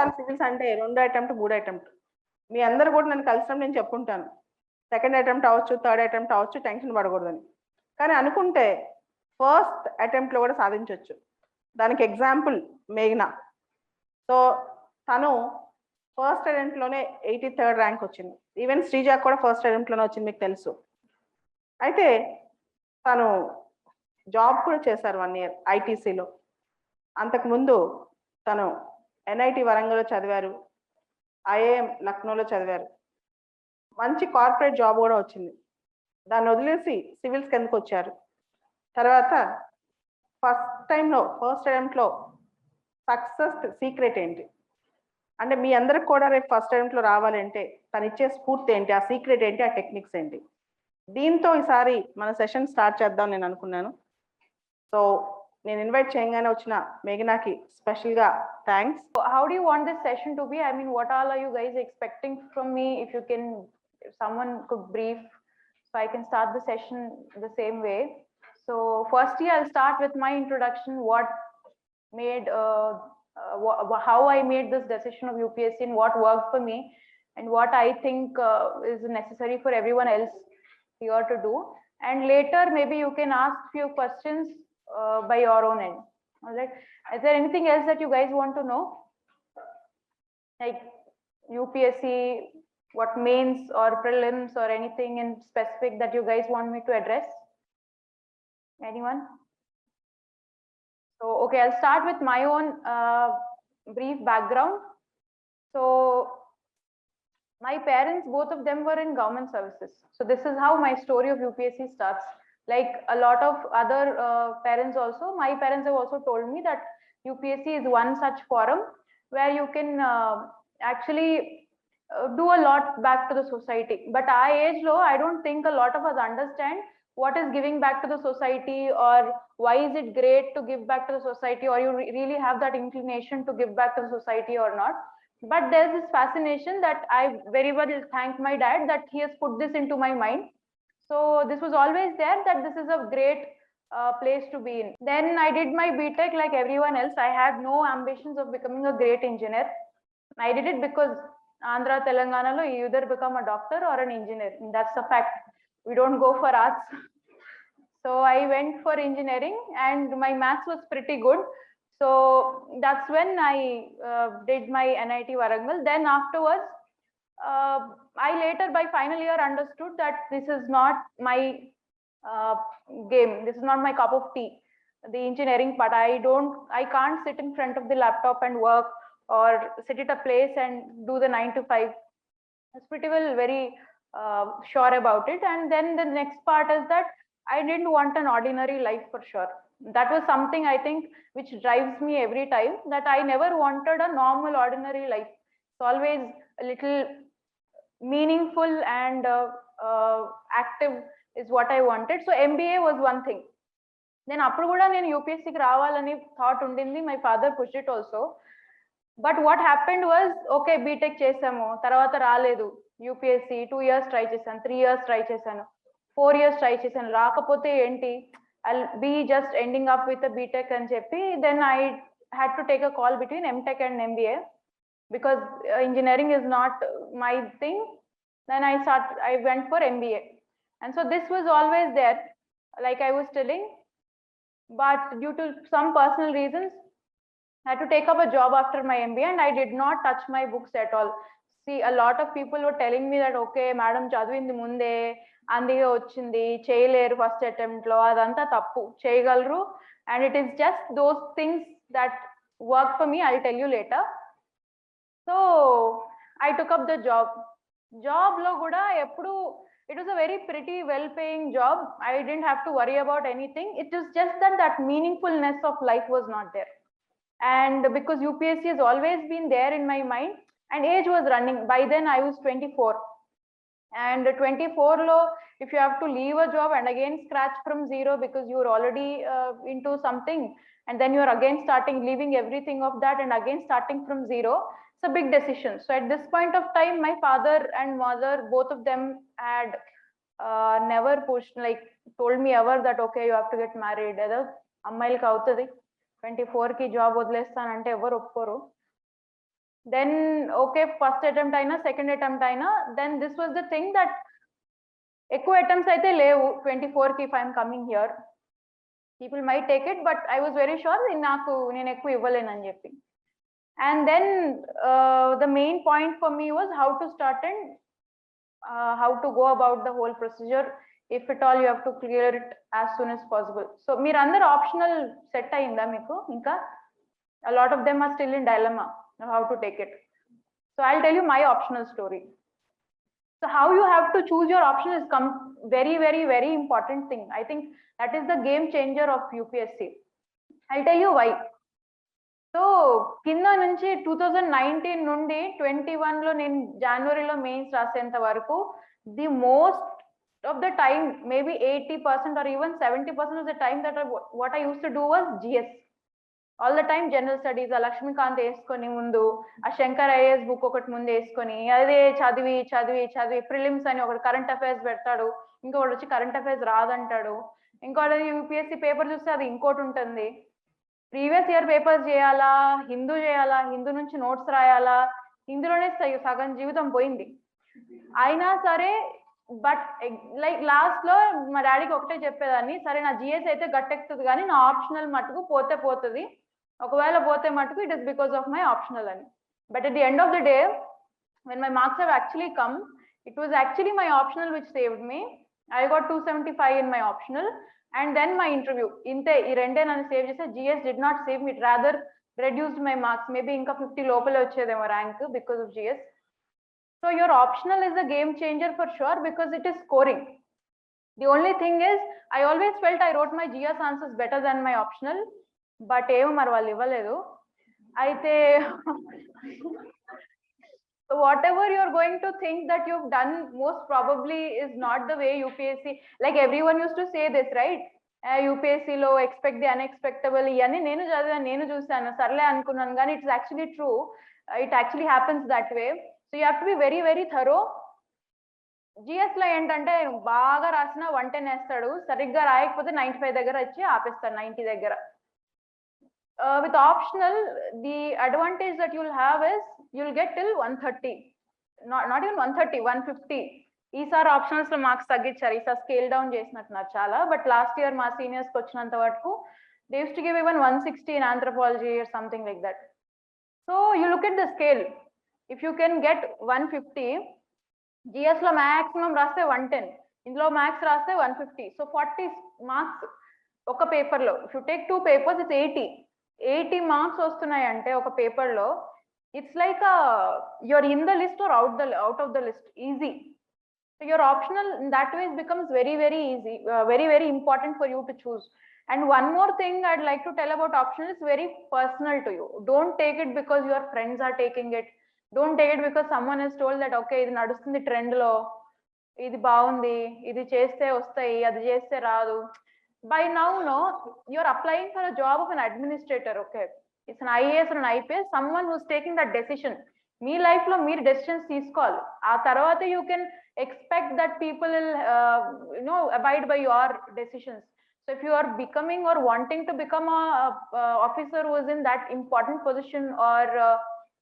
కొన్నిసార్లు సివిల్స్ అంటే 2 attempt 3 attempt. మీ అందరు కూడా నన్ను కలిసినప్పుడు నేను చెప్పుకుంటాను, సెకండ్ అటెంప్ట్ అవ్వచ్చు, థర్డ్ అటెంప్ట్ అవ్వచ్చు, టెన్షన్ పడకూడదని. కానీ అనుకుంటే ఫస్ట్ అటెంప్ట్లో కూడా సాధించవచ్చు. దానికి ఎగ్జాంపుల్ మేఘ్నా. సో తను ఫస్ట్ అటెంప్ట్లోనే 83rd ర్యాంక్ వచ్చింది. ఈవెన్ శ్రీజాక్ కూడా ఫస్ట్ అటెంప్ట్లోనే వచ్చింది, మీకు తెలుసు. అయితే తను జాబ్ కూడా చేశారు 1 year ఐటీసీలో. అంతకుముందు తను ఎన్ఐటి వరంగల్లో చదివారు, ఐఐఎం లక్నోలో చదివారు. మంచి కార్పొరేట్ జాబ్ కూడా వచ్చింది. దాన్ని వదిలేసి సివిల్స్కి ఎందుకు వచ్చారు? తర్వాత ఫస్ట్ అటెంప్ట్లో సక్సెస్ సీక్రెట్ ఏంటి అంటే, మీ అందరికి కూడా రేపు ఫస్ట్ అటెంప్ట్లో రావాలంటే తను ఇచ్చే స్ఫూర్తి ఏంటి, ఆ సీక్రెట్ ఏంటి, ఆ టెక్నిక్స్ ఏంటి? దీంతో ఈసారి మన సెషన్ స్టార్ట్ చేద్దాం నేను అనుకున్నాను. సో నేను ఇన్వైట్ చేయగానే వచ్చిన మేఘనాకి స్పెషల్గా thanks. How do you want this session to be? I mean, what all are you guys expecting from me? If someone could brief, so I can start the session the same way. So firstly, I'll start with my introduction, what made how I made this decision of UPSC and what worked for me and what I think is necessary for everyone else here to do. And later maybe you can ask few questions by your own end. All right, is there anything else that you guys want to know, like UPSC, what mains or prelims or anything in specific that you guys want me to address? Anyone? So okay, I'll start with my own brief background. So my parents, both of them were in government services. So this is how my story of UPSC starts. Like a lot of other parents also, my parents have also told me that UPSC is one such forum where you can actually do a lot back to the society. But our age low, I don't think a lot of us understand what is giving back to the society, or why is it great to give back to the society, or you really have that inclination to give back to the society or not. But there's this fascination that I very well thank my dad that he has put this into my mind. So this was always there, that this is a great place to be in. Then I did my BTech like everyone else. I had no ambitions of becoming a great engineer. I did it because Andhra, Telangana lo you either become a doctor or an engineer. That's a fact. We don't go for arts. So I went for engineering and my maths was pretty good. So that's when I did my NIT Warangal. Then afterwards, I later by final year understood that this is not my game. This is not my cup of tea, the engineering part. I can't sit in front of the laptop and work, or sit at a place and do the 9 to 5. I was pretty well very sure about it. And then the next part is that I didn't want an ordinary life for sure. That was something I think which drives me every time, that I never wanted a normal ordinary life. It's always a little meaningful and active is what I wanted. So MBA was one thing. Then appudu kuda nenu UPSC ki ravalani thought undindi. My father pushed it also. But what happened was, okay, BTech చేసాము, తర్వాత రాలేదు. UPSC 2 years try చేశాను, 3 years try చేశాను, 4 years try చేశాను, రాకపోతే ఏంటి, I'll be just ending up with a BTech అని చెప్పి, then I had to take a call between MTech and MBA because engineering is not my thing. Then I went for MBA, and so this was always there, like I was telling. But due to some personal reasons, I had to take up a job after my MBA, and I did not touch my books at all. See, a lot of people were telling me that, okay, madam చదివింది ముందే అందుకే వచ్చింది, చేయలేరు first attempt లో, అదంతా తప్పు, చేయగలరు. And it is just those things that work for me. I'll tell you later. So I took up the job lo kuda eppudu it was a very pretty well paying job. I didn't have to worry about anything. It was just that meaningfulness of life was not there. And because UPSC has always been there in my mind, and age was running. By then I was 24, and 24 lo, if you have to leave a job and again scratch from zero because you're already into something, and then you're again leaving everything of that and again starting from zero, it's a big decision. So at this point of time, my father and mother, both of them had never pushed, like told me ever that okay, you have to get married. Eda ammailiki avutadi 24 ki job వదిలేస్తానంటే ఎవరు ఒప్పుకోరు. then okay, first attempt aina, second attempt aina, then this was the thing that ఎక్కువ attempts అయితే లేవు 24 కి if I'm coming here, people might take it, but I was very sure నాకు నేను ఎక్కువ ఇవ్వలేనని చెప్పి. And then the main point for me was how to start and how to go about the whole procedure. If at all you have to clear it as soon as possible. So మీరు అందరు optional set అయిందా మీకు? ఇంకా a lot of them are still in dilemma how to take it. So I'll tell you my optional story. So how you have to choose your option is very, very, very important thing. I think that is the game changer of UPSC. I'll tell you why. So కింద నుంచి 2019 నుండి 21 లో నేను జనవరిలో mains రాసేంత వరకు the most of the time, maybe 80% or even 70% of the time, that what I used to do was GS. All the time general studies, ఆ లక్ష్మీకాంత్ వేసుకొని ముందు, ఆ శంకర్ ఐఏఎస్ బుక్ ఒకటి ముందు వేసుకొని అదే చదివి చదివి చదివి ప్రిలిమ్స్ అని ఒకటి కరెంట్ అఫైర్స్ పెడతాడు, ఇంకొకటి వచ్చి కరెంట్ అఫైర్స్ రాదంటాడు, ఇంకోటి యూపీఎస్సీ పేపర్ చూస్తే అది ఇంకోటి ఉంటుంది, ప్రీవియస్ ఇయర్ పేపర్స్ చేయాలా, హిందూ నుంచి నోట్స్ రాయాలా, హిందూలోనే సగం జీవితం పోయింది. అయినా సరే బట్ లైక్ లాస్ట్ లో మా డాడీకి ఒకటే చెప్పేదాన్ని, సరే నా జిఎస్ అయితే గట్టెక్కుతుంది కానీ నా ఆప్షనల్ మటుకు పోతే పోతుంది, ఒకవేళ పోతే మటుకు it is because of my optional అని. But at the end of the day when my marks have actually come, it was actually my optional which saved me. I got 275 in my optional and then my interview. Inte ee rende nanu save chese, GS did not save me, it rather reduced my marks, maybe inka 50 lopale vachedemo rank because of GS. So your optional is a game changer for sure because it is scoring. The only thing is I always felt I wrote my GS answers better than my optional, but ఏమో మరి వాళ్ళు ఇవ్వలేదు అయితే. So whatever you're going to think that you've done most probably is not the way UPSC, like everyone used to say this, right? UPSC లో expect the unexpectable ఇవన్నీ నేను చదివాను, నేను చూసాను, సర్లే అనుకున్నాను, కానీ it's actually true, it actually happens that way. So you have to be very, very thorough. GS లో ఏంటంటే బాగా రాసిన 110 వేస్తాడు, సరిగ్గా రాయకపోతే 95 దగ్గర వచ్చి ఆపేస్తాడు, 90 దగ్గర. With optional, the advantage that you'll have is you'll get till 130, not even 130, 150. ఈసారి ఆప్షనల్స్ లో మార్క్స్ తగ్గించారు, ఈసారి స్కేల్ డౌన్ చేసినట్టున్నారు చాలా, బట్ లాస్ట్ ఇయర్ మా సీనియర్స్ కి వచ్చినంత వరకు they used to give even 160 in anthropology or something like that. So you look at the scale, if you can get 150, GS లో maximum రాస్తే 110, ఇందులో మ్యాథ్స్ రాస్తే 150, so 40 మార్క్స్ ఒక పేపర్ లో. If you take 2 papers, it's 80 marks వస్తున్నాయి అంటే ఒక paper లో, it's like you're in the list or out of the list, easy. So your optional in that way becomes very, very easy, very, very important for you to choose. And one more thing I'd like to tell about optional, is very personal to you. Don't take it because your friends are taking it, don't take it because someone has told that okay ఇది నడుస్తుంది trend లో, ఇది బాగుంది, ఇది చేస్తే వస్తాయి, అది చేస్తే రాదు. By now, no, you're applying for a job of an administrator, okay? It's an IAS or an IPS, someone who's taking that decision. Me life లో మీరు డెసిషన్స్ తీసుకోవాలి, ఆ తర్వాత you can expect that people will abide by your decisions. So if you are becoming or wanting to become a officer who is in that important position, or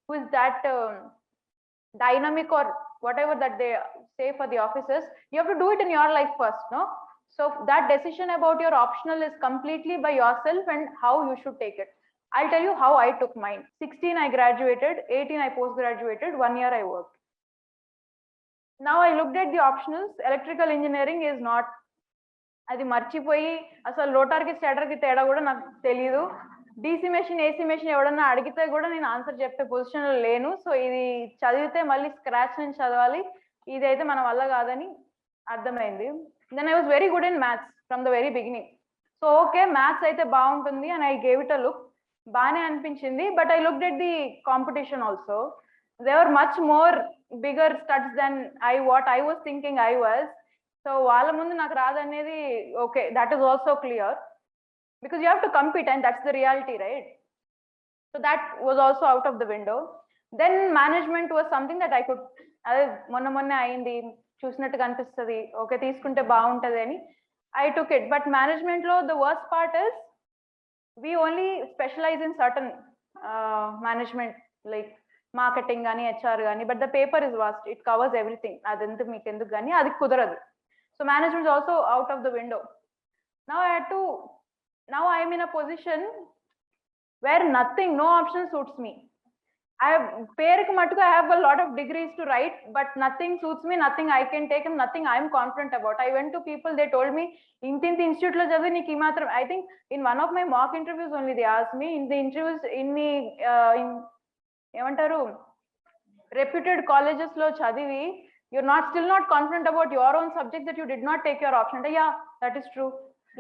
who is that dynamic or whatever that they say for the officers, you have to do it in your life first, no? So that decision about your optional is completely by yourself and how you should take it. I'll tell you how I took mine. 16 I graduated, 18 I post-graduated, 1 year I worked. Now I looked at the optionals. Electrical engineering is not, అది మర్చిపోయి అసలు రోటార్కి స్టార్టర్కి తేడా కూడా నాకు తెలియదు. DC machine, AC machine ఎవడన్నా అడిగితే కూడా నేను ఆన్సర్ చెప్పే పొజిషన్లో లేను. సో ఇది చదివితే మళ్ళీ స్క్రాచ్ నుంచి చదవాలి, ఇది అయితే మన వల్ల కాదని అర్థమైంది. Then I was very good in maths from the very beginning. So okay, maths అయితే బాగుంటుంది and I gave it a look. బానే అనిపించింది, but I looked at the competition also. They were much more bigger studs than what I was thinking I was. So వాళ్ళ ముందు నాకు రాదనేది okay, that is also clear, because you have to compete and that's the reality, right? So that was also out of the window. Then management was something that I could, అదే మొన్న అయింది చూసినట్టుగా అనిపిస్తుంది, okay తీసుకుంటే బాగుంటది అని I took it. But management లో the worst part is we only specialize in certain management, like marketing కానీ హెచ్ఆర్ కానీ, but the paper is vast, it covers everything. అది ఎందుకు మీకు ఎందుకు కానీ అది కుదరదు. So management is also out of the window. Now I am in a position where nothing, no option suits me. I have a lot of degrees to write, but nothing suits me, nothing I can take, and nothing I am confident about. I went to people, they told me, institute lo chadu neeki matram. I think in one of my mock interviews only they asked me, in the interviews in emantaru reputed colleges lo chadivi, you're still not confident about your own subject that you did not take your option. Yeah, that is true.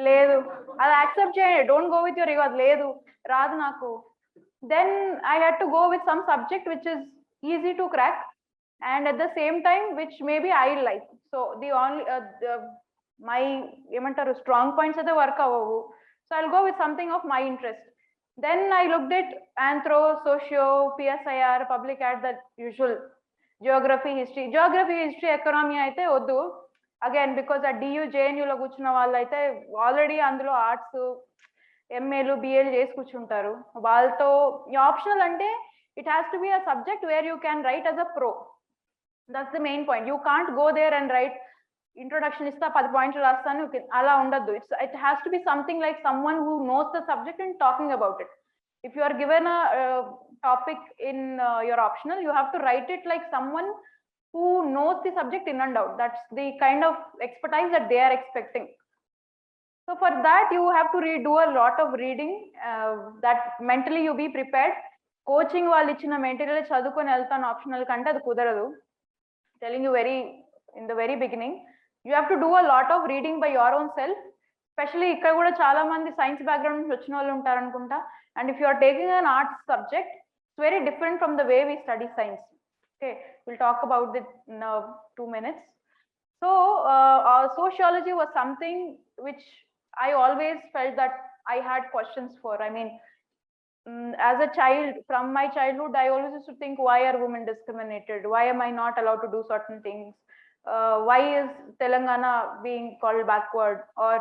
Ledu adi accept cheyandi, don't go with your ego. Ledu raadu naku. Then I had to go with some subject which is easy to crack, and at the same time which maybe I like. So the only my emantaru strong points are the work avavu, so I'll go with something of my interest. Then I looked at anthro, socio, PSIR, public ad, the usual. Geography, history, economy aithe oddu. Again, because at DU JNU lo kuchuna vallu aithe already అందులో arts ఎంఏలు బిఏలు చేసి కూర్చుంటారు. వాళ్ళతో optional అంటే it has to be a subject where you can write as a pro. That's the main point. You can't go there and write introduction ఇస్తా 10 పాయింట్లు రాస్తాను, అలా ఉండద్దు. It has to be something like someone who knows the subject and talking about it. If you are given a topic in your optional, you have to write it like someone who knows the subject in and out. That's the kind of expertise that they are expecting. So for that you have to do a lot of reading, that mentally you be prepared. Coaching వాళ్ళు ఇచ్చిన material చదువుకొని వెళ్తాను optional కంటే అది కుదరదు. Telling you in the very beginning, you have to do a lot of reading by your own self. Especially ఇక్కడ కూడా చాలా మంది సైన్స్ బ్యాక్గ్రౌండ్ నుంచి వచ్చిన వాళ్ళు ఉంటారు అనుకుంటా. And if you are taking an arts subject, it's very different from the way we study science. Okay, we'll talk about it in 2 minutes. So sociology was something which I always felt that I had questions for. I mean, as a child, from my childhood, I always used to think, why are women discriminated? Why am I not allowed to do certain things? Why is Telangana being called backward? Or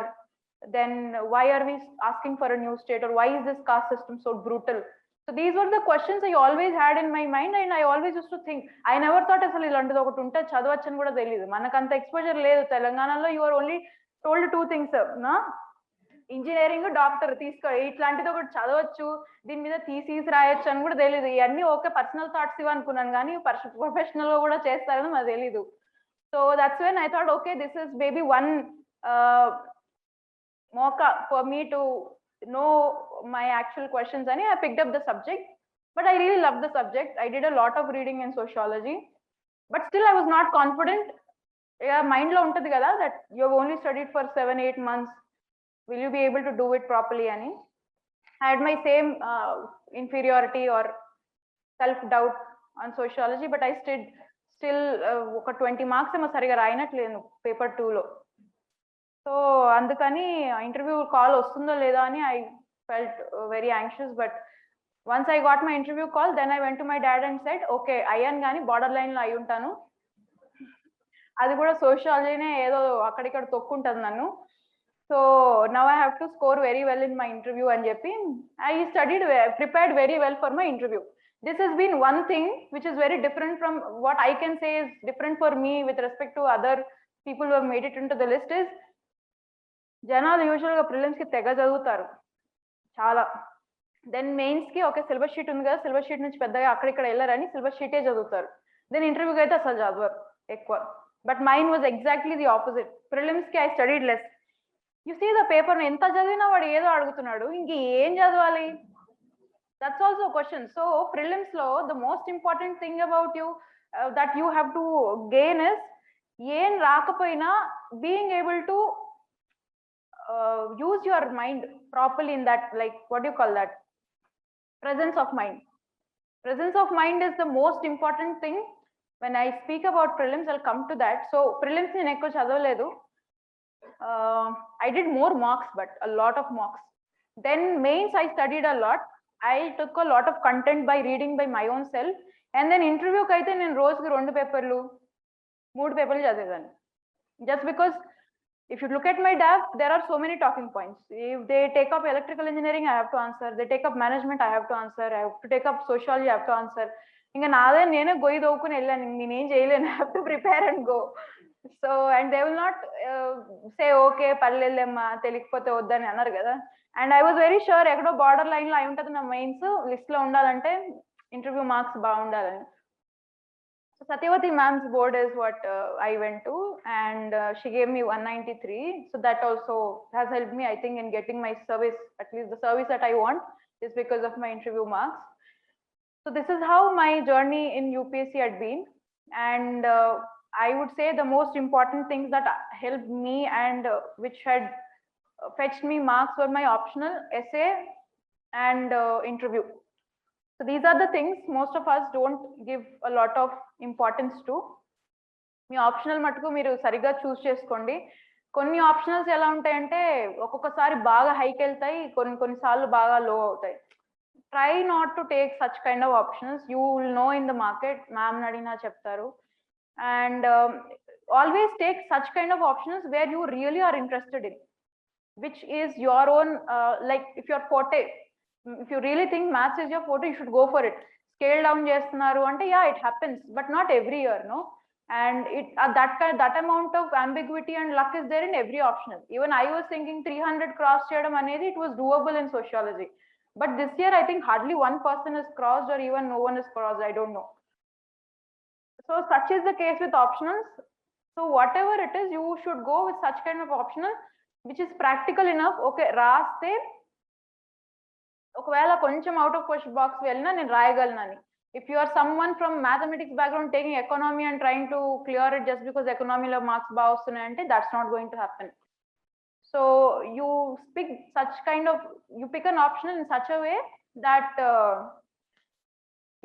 then why are we asking for a new state? Or why is this caste system so brutal? So these were the questions I always had in my mind, and I always used to think. I never thought asalu ilantido okati unte chadavachani kuda teliyadu. Manakanta exposure ledu. Telanganalo you are only told 2 things, na engineering, doctor తీసుకో, ఇట్లాంటిది ఒకటి చదవచ్చు, దీని మీద thesis రాయొచ్చు అని కూడా తెలియదు. ఇవన్నీ ఓకే పర్సనల్ థాట్స్ ఇవి అనుకున్నాను, కానీ ప్రొఫెషనల్ గా కూడా చేస్తారని నాకు తెలీదు. So that's when I thought, okay, this is maybe one Moka for me to know my actual questions, and I picked up the subject. But I really loved the subject. I did a lot of reading in sociology, but still I was not confident. Mind lo untadi kada that you have only studied for 7-8 months, will you be able to do it properly? Ani I had my same inferiority or self doubt on sociology, but I still oka 20 marks ema sariga raayinatledu paper 2 lo. So andukani interview call ostundo leda ani I felt very anxious. But once I got my interview call, then I went to my dad and said, okay, ayan gani border line lo ayi untanu, adi kuda sociology ne edo akkadikada tokkuntadu nannu. So now I have to score very well in my interview and చెప్పి I prepared very well for my interview. This has been one thing which is very different from what I can say is different for me with respect to other people who have made it into the list is, జనాలు usual గా prelims కి తెగ చదువుతారు చాలా. Then mains కి ఒక syllabus sheet ఉంది కదా, సిలబస్ షీట్ నుంచి పెద్దగా అక్కడిక్కడ వెళ్ళారని సిలబస్ షీటే చదువుతారు. దెన్ ఇంటర్వ్యూకి అయితే అసలు చదవరు ఎక్కువ. But mine was exactly the opposite. Prelims కి I studied less. You see the paper, ఎంత చదివినా వాడు ఏదో అడుగుతున్నాడు, ఇంక ఏం చదవాలి? That's also question. So prelims లో the most important thing about you that you have to gain is, ఏం రాకపోయినా being able to use your mind properly in that, like what do you call that, presence of mind. Presence of mind is the most important thing. When I speak about prelims, I'll come to that. So prelims నేను ఎక్కువ చదవలేదు. I did more mocks, but a lot of mocks. Then mains I studied a lot. I took a lot of content by reading by my own self. And then interview కి అయితే నేను రోజుకి 2 పేపర్లు 3 పేపర్లు చదివేదాన్ని. Just because if you look at my DAV, there are so many talking points. If they take up electrical engineering, I have to answer. They take up management, I have to answer. I have to take up sociology, I have to answer. ఇంకా నాదే నేనే గొయ్యి దోవుకుని వెళ్ళాను, నేనేం చేయలేను, have to prepare and go. So and they will not say okay పర్లేదమ్మా తెలియకపోతే వద్దని అన్నారు కదా. And I was very sure ఎక్కడో బార్డర్ లైన్ లో అయి ఉంటుంది నా మెయిన్స్ లిస్ట్ లో ఉండాలంటే ఇంటర్వ్యూ మార్క్స్ బాగుండాలని. So Satyavati ma'am's board is what I went to, and she gave me 193. So that also has helped me, I think, in getting my service, at least the service that I want is because of my interview marks. So this is how my journey in UPSC had been. And I would say the most important things that helped me and which had fetched me marks were my optional, essay, and interview. So these are the things most of us don't give a lot of importance to. Me optional మటుకు మీరు సరిగ్గా చూస్ చేసుకోండి. కొన్ని optionals ఎలా ఉంటాయంటే ఒక్కొక్కసారి బాగా హైకి వెళ్తాయి, కొన్నిసార్లు బాగా లో అవుతాయి. Try not to take such kind of options. You will know in the market, ma'am అడిగినా చెప్తారు. And always take such kind of options where you really are interested in, which is your own, like if your forte, if you really think maths is your forte, you should go for it. Scale down చేస్తున్నారు అంటే yeah, it happens, but not every year, no. And it that amount of ambiguity and luck is there in every optional. Even I was thinking 300 cross చేయడం అనేది it was doable in sociology, but this year I think hardly one person is crossed or even no one is crossed, I don't know. So such is the case with optionals. So whatever it is, you should go with such kind of optional which is practical enough. Okay, రాస్తే ఒకవేళ కొంచెం out of question box వెళ్ళినా నేను రాయగలనని. If you are someone from mathematics background taking economy and trying to clear it just because ఎకనామీలో marks బాగా వస్తున్నాయంటే that's not going to happen. So you pick such kind of, you pick an option in such a way that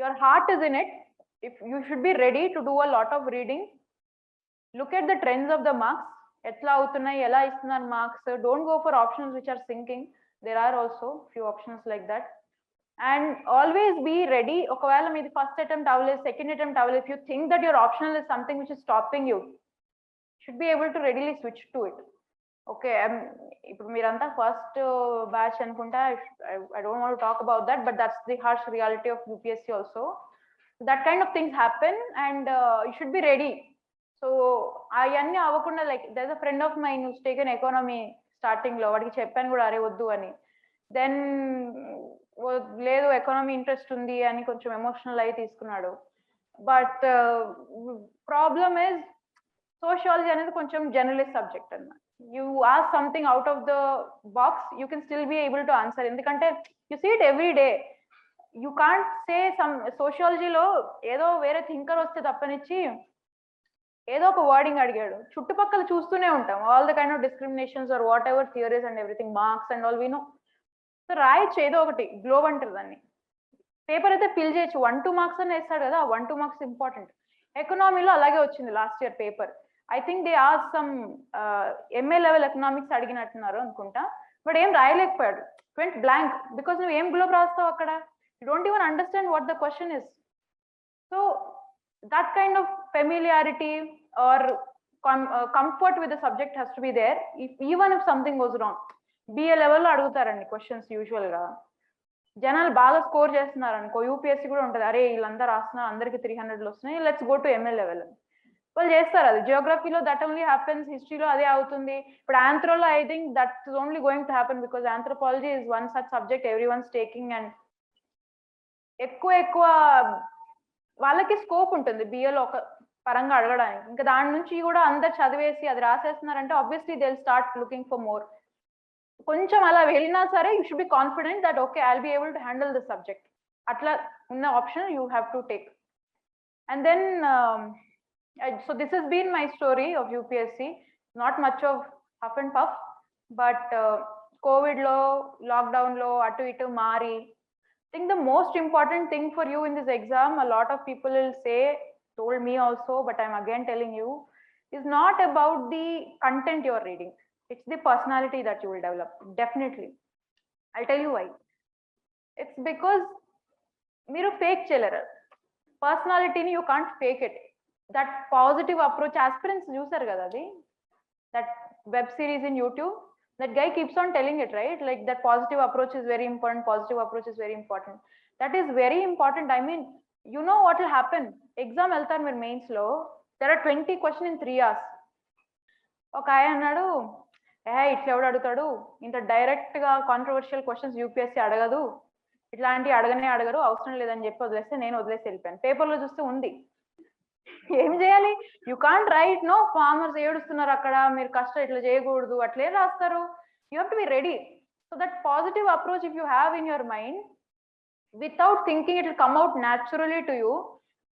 your heart is in it. If you should be ready to do a lot of reading. Look at the trends of the marks, ఎట్లా అవుతున్నాయి, ఎలా ఇస్తున్నారు marks. Don't go for options which are sinking. There are also few options like that. And always be ready. ఒకవేళ మీది first attempt అవ్వలేదు, second attempt అవ్వలేదు, if you think that your optional is something which is stopping you, should be able to readily switch to it. Okay, ఇప్పుడు మీరంతా first batch అనుకుంటా, I don't want to talk about that, but that's the harsh reality of UPSC also. That kind of things happen and you should be ready. So అవన్నీ అవ్వకుండా, like there is a friend of mine who's taken economy starting లో, వాడికి చెప్పాను కూడా అరే వద్దు అని. Then లేదు ఎకానమీ ఇంట్రెస్ట్ ఉంది అని కొంచెం ఎమోషనల్ అయి తీసుకున్నాడు. బట్ ప్రాబ్లమ్ ఇస్ సోషియాలజీ అనేది కొంచెం జర్నలిస్ట్ సబ్జెక్ట్ అన్నమాట. You ask something out of the box, you can still be able to answer. ఎందుకంటే you see it every day. You can't say some సోషియాలజీలో ఏదో వేరే థింకర్ వస్తే తప్పనిచ్చి ఏదో ఒక వర్డింగ్ అడిగాడు, చుట్టుపక్కల చూస్తూనే ఉంటాం all the kind of discriminations or whatever theories and everything, Marx and all we know. So రాయొచ్చు ఏదో ఒకటి, గ్లోబ్ అంటారు దాన్ని. పేపర్ అయితే ఫిల్ చేయొచ్చు, 1-2 మార్క్స్ అని వేస్తాడు కదా, 1-2 మార్క్స్ ఇంపార్టెంట్. ఎకనామీలో అలాగే వచ్చింది last year paper. I think they are some MA level economics అడిగినట్టున్నారు అనుకుంటా, బట్ ఏం రాయలేకపోయాడు, వెంట్ బ్లాంక్. బికాస్ నువ్వు ఏం గ్లోబ్ రాస్తావు అక్కడ, you don't even understand what the question is. So that kind of familiarity or comfort with the subject has to be there, even if something goes wrong. BA level లో అడుగుతారండి questions usual గా. జనాలు బాగా score చేస్తున్నారు అనుకో, UPSC కూడా ఉంటుంది, అరే వీళ్ళంతా రాస్తున్నారు అందరికి 300 వస్తున్నాయి, let's go to MA level అని వాళ్ళు చేస్తారు. అది జియోగ్రఫీలో దట్ ఓన్లీ హ్యాపెన్స్, హిస్టరీలో అదే అవుతుంది. ఇప్పుడు ఆంథ్రోలో I think that is only going to happen because anthropology is one such subject every one's taking. And ఎక్కువ వాళ్ళకి స్కోప్ ఉంటుంది బిఏలో ఒక పరంగా అడగడానికి. ఇంకా దాని నుంచి కూడా అందరు చదివేసి అది రాసేస్తున్నారంటే obviously they will start looking for more. కొంచెం అలా వెళ్ళినా సరే you should be confident that okay I will be able to handle this subject. అట్లా ఉన్న option you have to take. And then so this has been my story of UPSC. Not much of huff and puff, but కోవిడ్లో లాక్డౌన్లో అటు ఇటు మారి, I think the most important thing for you in this exam, a lot of people will say, told me also, but I'm again telling you, is not about the content you're reading. It's the personality that you will develop. Definitely. I'll tell you why. It's because మీరు fake చేయలేరు పర్సనాలిటీని, you can't fake it. That positive approach, aspirants చూసారు కదా అది, that web series in YouTube, that guy keeps on telling it, right? Like that positive approach is very important, positive approach is very important. That is very important. I mean, You know what will happen? Exam వెళ్తారు మీరు mains లో, there are 20 questions in 3 hours. ఒక ఆయన అన్నాడు, ఇట్లా ఎవడు అడుగుతాడు, ఇంత డైరెక్ట్ గా కాంట్రవర్షియల్ క్వశ్చన్స్ యూపీఎస్సీ అడగదు, ఇట్లాంటివి అడగరు, అవసరం లేదని చెప్పి వదిలేస్తే నేను వదిలేసి వెళ్ళిపోయాను. పేపర్లో చూస్తే ఉంది. ఏం చేయాలి? You can't write no, farmers ఏడుస్తున్నారు అక్కడ, మీరు కష్టం ఇట్లా చేయకూడదు, అట్లే రాస్తారు. You have to be ready. So that positive approach if you have in your mind, without thinking it will come out naturally to you.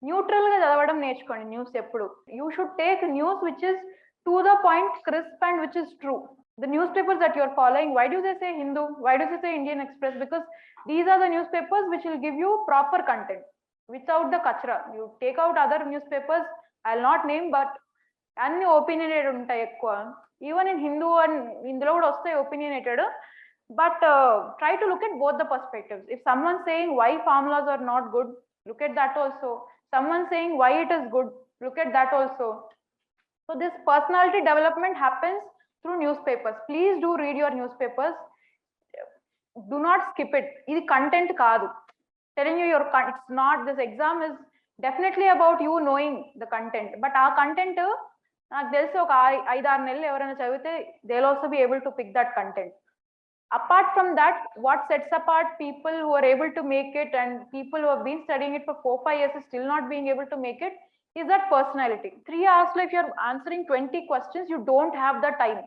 Neutral గా చదవడం నేర్చుకోండి న్యూస్ ఎప్పుడు. You should take news which is to the point, crisp and which is true. The newspapers that you are following, why do they say Hindu, why do they say Indian Express? Because these are the newspapers which will give you proper content without the kachra. You take out other newspapers, I'll not name, but anni opinionated untai ekkuva. Even in Hindu and indulo kuda vastayi opinionated, but try to look at both the perspectives. If someone saying why farm laws are not good, look at that also. Someone saying why it is good, look at that also. So this personality development happens through newspapers. Please do read your newspapers. Do not skip it. This content kaadu. Telling you it's not, this exam is definitely about you knowing the content. But our content, నాకు తెలిసి ఒక 5-6 నెలలు ఎవరైనా చదివితే they'll also be able to pick that content. Apart from that, what sets apart people who are able to make it and people who have been studying it for 4-5 years is still not being able to make it is that personality. 3 hours, if you're answering 20 questions, you don't have the time.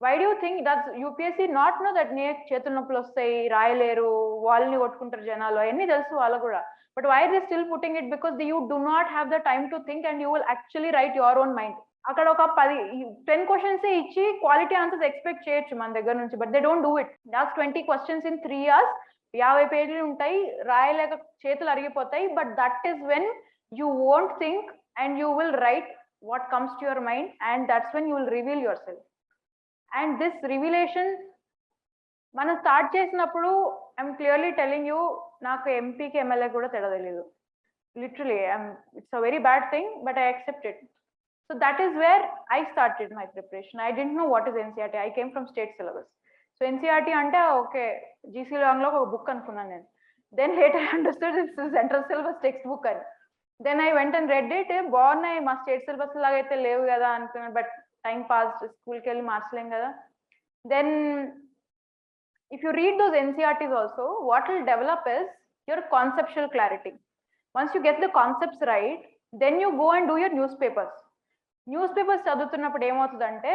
Why do you think that's UPSC not know that నే చేతుల నొప్పులు వస్తాయి, రాయలేరు, వాళ్ళని కొట్టుకుంటారు జనాలు, అవన్నీ తెలుసు వాళ్ళకు కూడా. But why are they still putting it? Because you do not have the time to think and you will actually write your own mind. అక్కడ ఒక 10 క్వశ్చన్స్ ఇచ్చి క్వాలిటీ ఆన్సర్స్ ఎక్స్పెక్ట్ చేయొచ్చు మన దగ్గర నుంచి, but they don't do it. Last 20 questions in 3 hours, 50 పేజీలు ఉంటాయి, రాయలేక చేతులు అరిగిపోతాయి. But that is when you won't think and you will write what comes to your mind, and that's when you will reveal yourself. And this revelation మనం start చేసినప్పుడు, I'm clearly telling you, నాకు ఎంపీకి MLA కూడా తేడా తెలియదు. Literally it's a very bad thing, but I accept it. So that is where I started my preparation. I didn't know what is NCERT. I came from state syllabus. So NCERT ante okay, GC long lo oka book anukunnanu nenu. Then later I understood this is central syllabus textbook ani. Then I went and read it. Bagunnai ma state syllabus laga aithe levu kada anukunnanu, but time passed, school ki velli marchalem kada. Then if you read those NCERTs also, what will develop is your conceptual clarity. Once you get the concepts right, then you go and do your newspapers. Newspapers చదువుతున్నప్పుడు ఏమవుతుందంటే,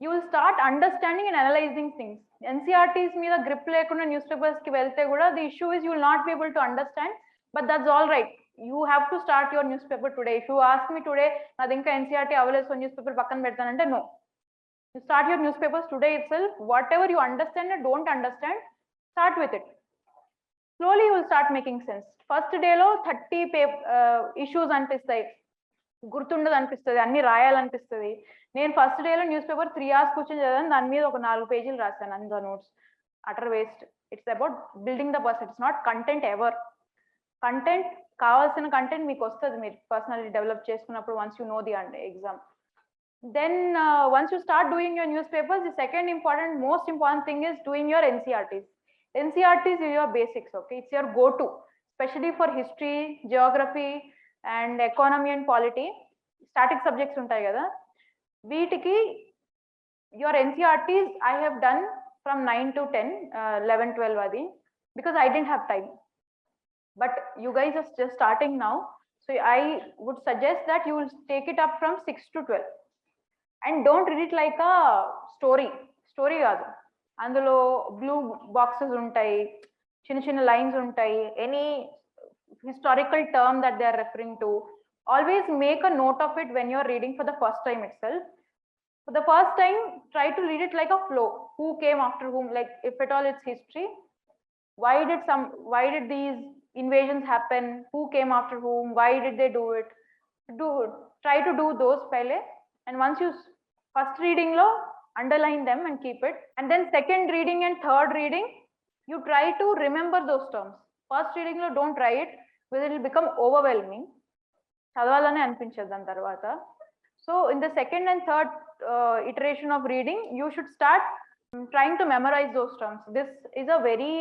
you will start understanding and analyzing things. NCERTs మీద grip లేకుండా news papers కి వెళ్తే కూడా the issue is you will not be able to understand, but that's all right. You have to start your newspaper today. If you ask me today, నాది ఇంకా NCERT అవ్వలేదు so news paper పక్కన పెడతానంటే no. You start your newspapers today itself. Whatever you understand and don't understand, start with it. Slowly you will start making sense. First day లో 30 issues అనిపిస్తాయి, గుర్తుండదు అనిపిస్తుంది, అన్ని రాయాలనిపిస్తుంది. నేను ఫస్ట్ డేలో న్యూస్ పేపర్ 3 hours కూర్చొని చదివాను, దాని మీద ఒక 4 పేజీలు రాశాను అందులో notes. Utter waste. It's about building the person. It's not content ever. Content, కావాల్సిన కంటెంట్ మీకు వస్తుంది మీరు పర్సనాలిటీ డెవలప్ చేసుకున్నప్పుడు, once you know the exam. Then once you start doing your newspapers, the second important, most important thing is doing your NCERTs. NCERTs is your basics, okay? It's your go-to, especially for history, geography and economy and polity. Static subjects ఉంటాయి కదా, వీటికి your NCERTs I have done from 9 to 10, 11, 12 అది, because I didn't have time. But you guys are just starting now, so I would suggest that you will take it up from 6 to 12 and don't read it like a story కాదు. అందులో blue boxes ఉంటాయి, చిన్న చిన్న lines ఉంటాయి, any historical term that they are referring to, always make a note of it when you are reading for the first time itself. For the first time, try to read it like a flow. Who came after whom? Like if at all it's history, why did these invasions happen? Who came after whom? Why did they do it? Try to do those pehle, and once you first reading lo underline them and keep it, and then second reading and third reading you try to remember those terms. First reading lo don't try it, because it will become overwhelming. చదవాలని అనిపించదు దాని తర్వాత. So in the second and third iteration of reading, you should start trying to memorize those terms. This is a very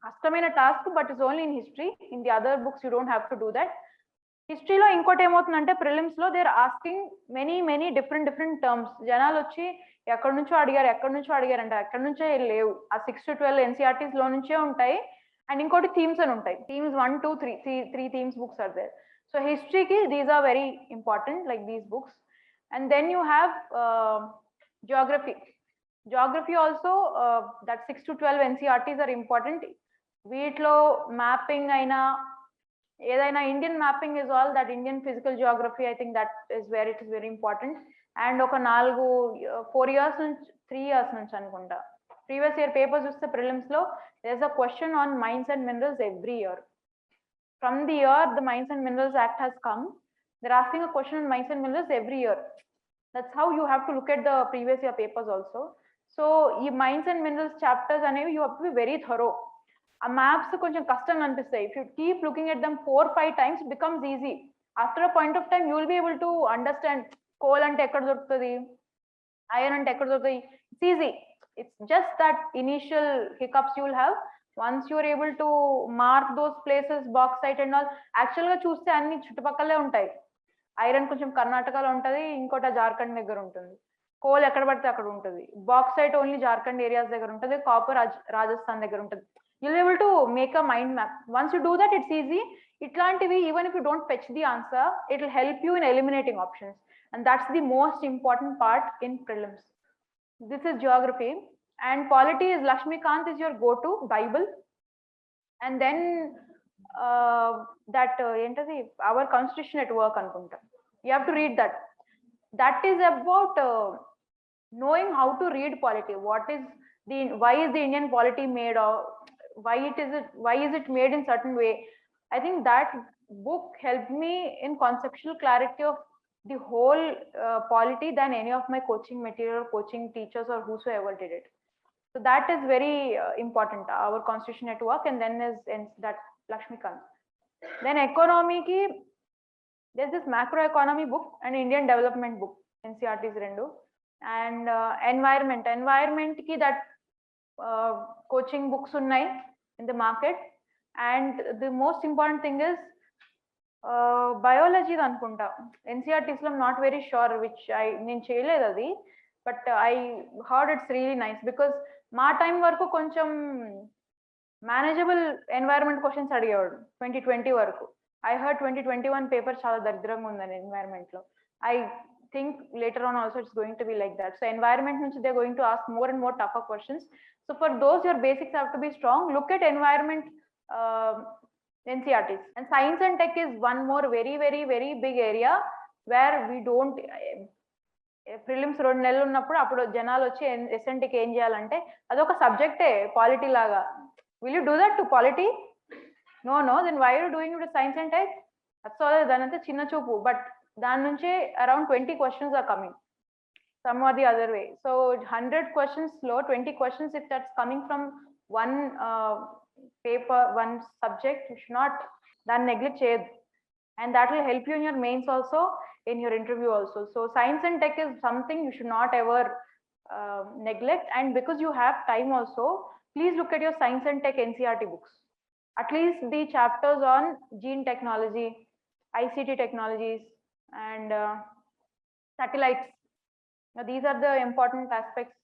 కష్టమైన task, but it's only in history. In the other books you don't have to do that. హిస్టరీలో ఇంకోటి ఏమవుతుందంటే prelims లో they are asking many different terms. జనాలు వచ్చి ఎక్కడి నుంచో అడిగారు అంటే ఎక్కడి నుంచో లేవు. ఆ 6 to 12 NCERTs లో నుంచే ఉంటాయి. అండ్ ఇంకోటి థీమ్స్ అని ఉంటాయి. Themes 1, 2, 3 themes books are there. So హిస్టరీకి these are very important, like these books. And then you have geography also, that 6 to 12 NCERTs are important. వీటిలో మ్యాపింగ్ అయినా ఏదైనా Indian mapping is all that Indian physical geography, I think that is very important. And ఒక 4 years నుంచి 3 years నుంచి అనుకుంటా previous year papers చూస్తే prelims లో there is a question on mines and minerals every year. From the year the mines and minerals act has come, they're asking a question on mines and minerals every year. That's how you have to look at the previous year papers also. So ఈ mines and minerals chapters అనేవి యూ have to బి వెరీ థరో. ఆ maps కొంచెం కష్టంగా అనిపిస్తాయి. If you keep looking at them 4-5 times, it becomes easy. After a point of time you will be able to understand coal అంటే ఎక్కడ దొరుకుతుంది, iron అంటే ఎక్కడ దొరుకుతుంది. It's easy. It's just that initial hiccups you will have. Once you are able to mark those places, bauxite and all, actual గా చూస్తే అన్ని చుట్టుపక్కలే ఉంటాయి. ఐరన్ కొంచెం కర్ణాటకలో ఉంటుంది, ఇంకోటి జార్ఖండ్ దగ్గర ఉంటుంది. కోల్ ఎక్కడ పడితే అక్కడ ఉంటుంది. బాక్సైట్ ఓన్లీ జార్ఖండ్ ఏరియాస్ దగ్గర ఉంటుంది. కాపర్ రాజస్థాన్ దగ్గర ఉంటుంది. you'll be able to make a mind map. Once you do that, it's easy. Itlantivi, even if you don't fetch the answer, it will help you in eliminating options, and that's the most important part in prelims. This is geography. And polity is Lakshmikant is your go-to Bible. And then that our constitution at work anukunta, you have to read that. That is about knowing how to read polity. Why is the Indian polity made, or why is it made in certain way. I think that book helped me in conceptual clarity of the whole polity than any of my coaching material, coaching teachers, or whosoever did it. So that is very important, our constitution at work. And then is that Lakshmikant. Then economy ki, there's this macroeconomy book and Indian development book, NCERTs rendu. And environment ki, that coaching books unnai in the market. And the most important thing is biology anukunta. NCERTs lo I'm not very sure which నేను చేయలేదు అది, but I heard it's really nice because మా time వరకు కొంచెం manageable environment questions అడిగేవాడు 2020 వరకు. I heard 2021 paper చాలా దరిద్రంగా ఉందని ఎన్వైరన్మెంట్ లో. I think later on also it's going to be like that. So environment nunchi they're going to ask more and more tougher questions. So for those, your basics have to be strong. Look at environment NCERTs. And science and tech is one more very big area where we don't prelims 2 నెలలు ఉన్నప్పుడు అప్పుడు జనాలు వచ్చి ఎస్ఎన్టీకి ఏం చేయాలంటే అదొక సబ్జెక్టే polity లాగా. Will you do that to polity? No then why are doing it science and tech? So దానంతా చిన్న చూపు. బట్ దాని నుంచి around 20 questions are coming some or the other way. So 100 questions లో 20 questions, if that's coming from one paper, one subject, you should not then neglect cheyadu. And that will help you in your mains also, in your interview also. So science and tech is something you should not ever neglect. And because you have time also, please look at your science and tech NCERT books. At least the chapters on gene technology, ICT technologies, and satellites. Now, these are the important aspects.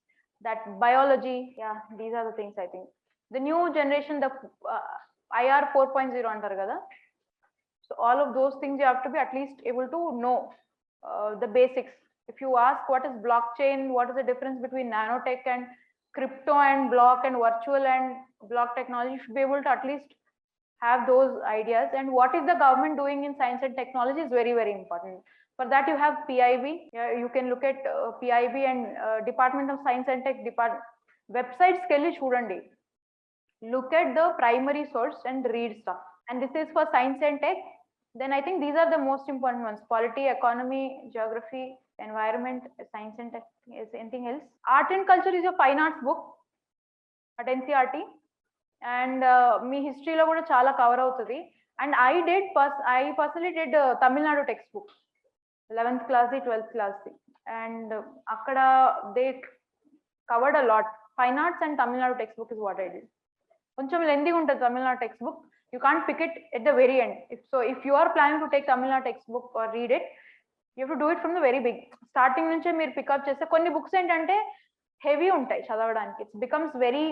That biology, yeah, these are the things I think. The new generation, the IR 4.0 antaru kada. So all of those things you have to be at least able to know the basics. If you ask what is blockchain, what is the difference between nanotech and crypto and block and virtual and block technology, you should be able to at least have those ideas. And what is the government doing in science and technology is very important. For that you have PIB. You can look at PIB and Department of Science and Tech websites kelli chudandi. Look at the primary source and read stuff. And this is for science and tech. Then I think these are the most important ones: polity, economy, geography, environment, science and tech. Is anything else? Art and culture is your fine arts book at NCERT. And me history lo kuda chaala cover avutadi. And I personally did Tamil Nadu textbook, 11th class, 12th class. And akkada they covered a lot. Fine arts and Tamil Nadu textbook is what I did. కొంచెం lengthy ఉంటుంది Tamil Nadu textbook. You can't pick it at the very end. If you are planning to take Tamilnadu textbook or read it, you have to do it from the very big. Starting నుంచే మీరు pickup చేస్తే కొన్ని books ఏంటంటే heavy ఉంటాయి చదవడానికి. It becomes very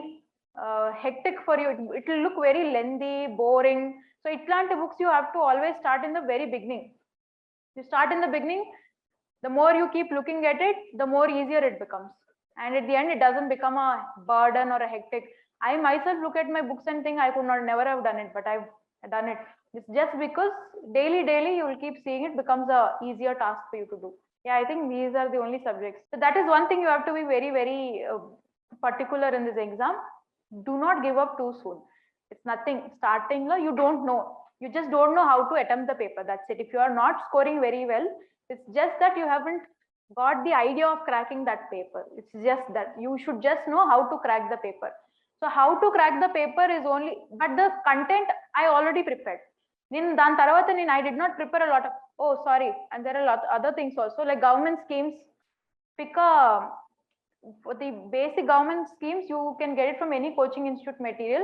hectic for you. It will look very lengthy, boring. So itlanti books you have to always start in the very beginning. You start in the beginning, the more you keep looking at it, the more easier it becomes. And at the end, it doesn't become a burden or a hectic. I myself look at my books and think I could never have done it, but I've done it. It's just because daily you will keep seeing it becomes a easier task for you to do. Yeah, I think these are the only subjects. So that is one thing you have to be very particular in this exam. Do not give up too soon. It's nothing. Starting, you don't know. You just don't know how to attempt the paper. That's it. If you are not scoring very well, it's just that you haven't got the idea of cracking that paper. It's just that you should just know how to crack the paper. So how to crack the paper is only, but the content I already prepared. Dan tarvata I did not prepare a lot of, and there are a lot other things also, like government schemes. Pick for the basic government schemes, you can get it from any coaching institute material.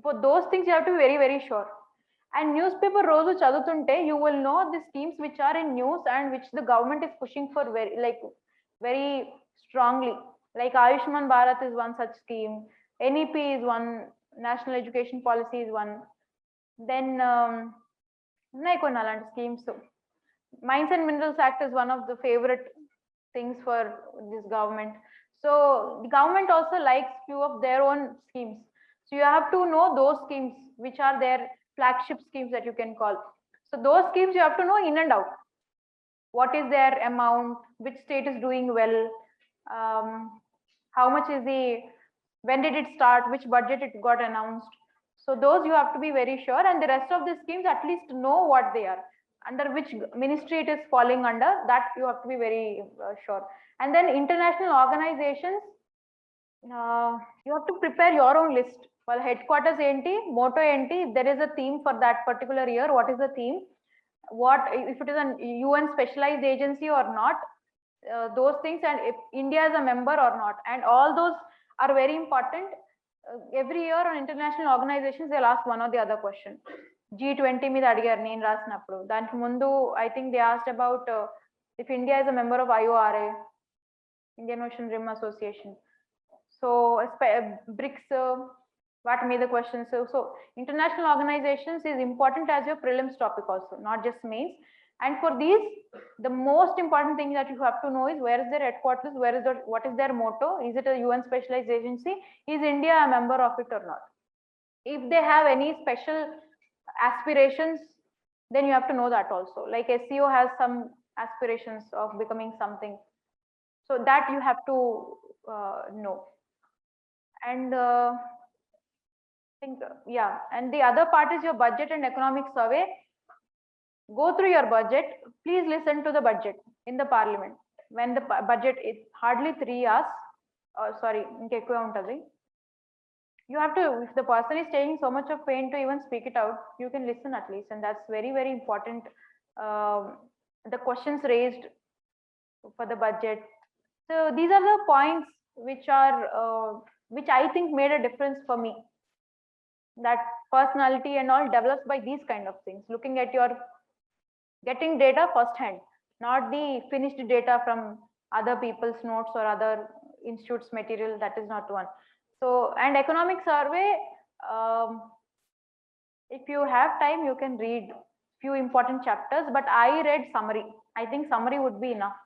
For those things you have to be very sure. And newspaper roju chadutunte, you will know the schemes which are in news and which the government is pushing for very strongly. Like Ayushman Bharat is one such scheme, NEP is one, National Education Policy is one. Then schemes. So Mines and Minerals Act is one of the favorite things for this government. So the government also likes few of their own schemes. So you have to know those schemes which are their flagship schemes that you can call. So those schemes you have to know in and out. What is their amount? Which state is doing well? How much is when did it start? Which budget it got announced? So those you have to be very sure, and the rest of the schemes at least know what they are, under which ministry it is falling under. That you have to be very sure. And then international organizations, you have to prepare your own list. Well, headquarters enti, motto enti, there is a theme for that particular year. What is the theme? What if it is an UN specialized agency or not? Those things, and if India is a member or not, and all those are very important. Every year on international organizations, they'll ask one or the other question. G20 మీద అడిగారు నేను రాసినప్పుడు. దానికి ముందు I think they asked about if India is a member of IORA, Indian Ocean Rim Association. So BRICS, what made the questions. So international organizations is important as your prelims topic also, not just mains. And for these, the most important thing that you have to know is where is their headquarters, what is their motto, is it a UN specialized agency, is India a member of it or not? If they have any special aspirations, then you have to know that also. Like SEO has some aspirations of becoming something, so that you have to know. And and the other part is your budget and economic survey. Go through your budget. Please listen to the budget in the parliament. When the budget is hardly 3 hours, you have to, if the person is taking so much of pain to even speak it out, you can listen at least, and that's very important. The questions raised for the budget. So these are the points which are which I think made a difference for me. That personality and all develops by these kind of things, looking at your getting data first hand, not the finished data from other people's notes or other institutes material. That is not one. So, and economic survey, if you have time, you can read few important chapters, but I read summary. I think summary would be enough.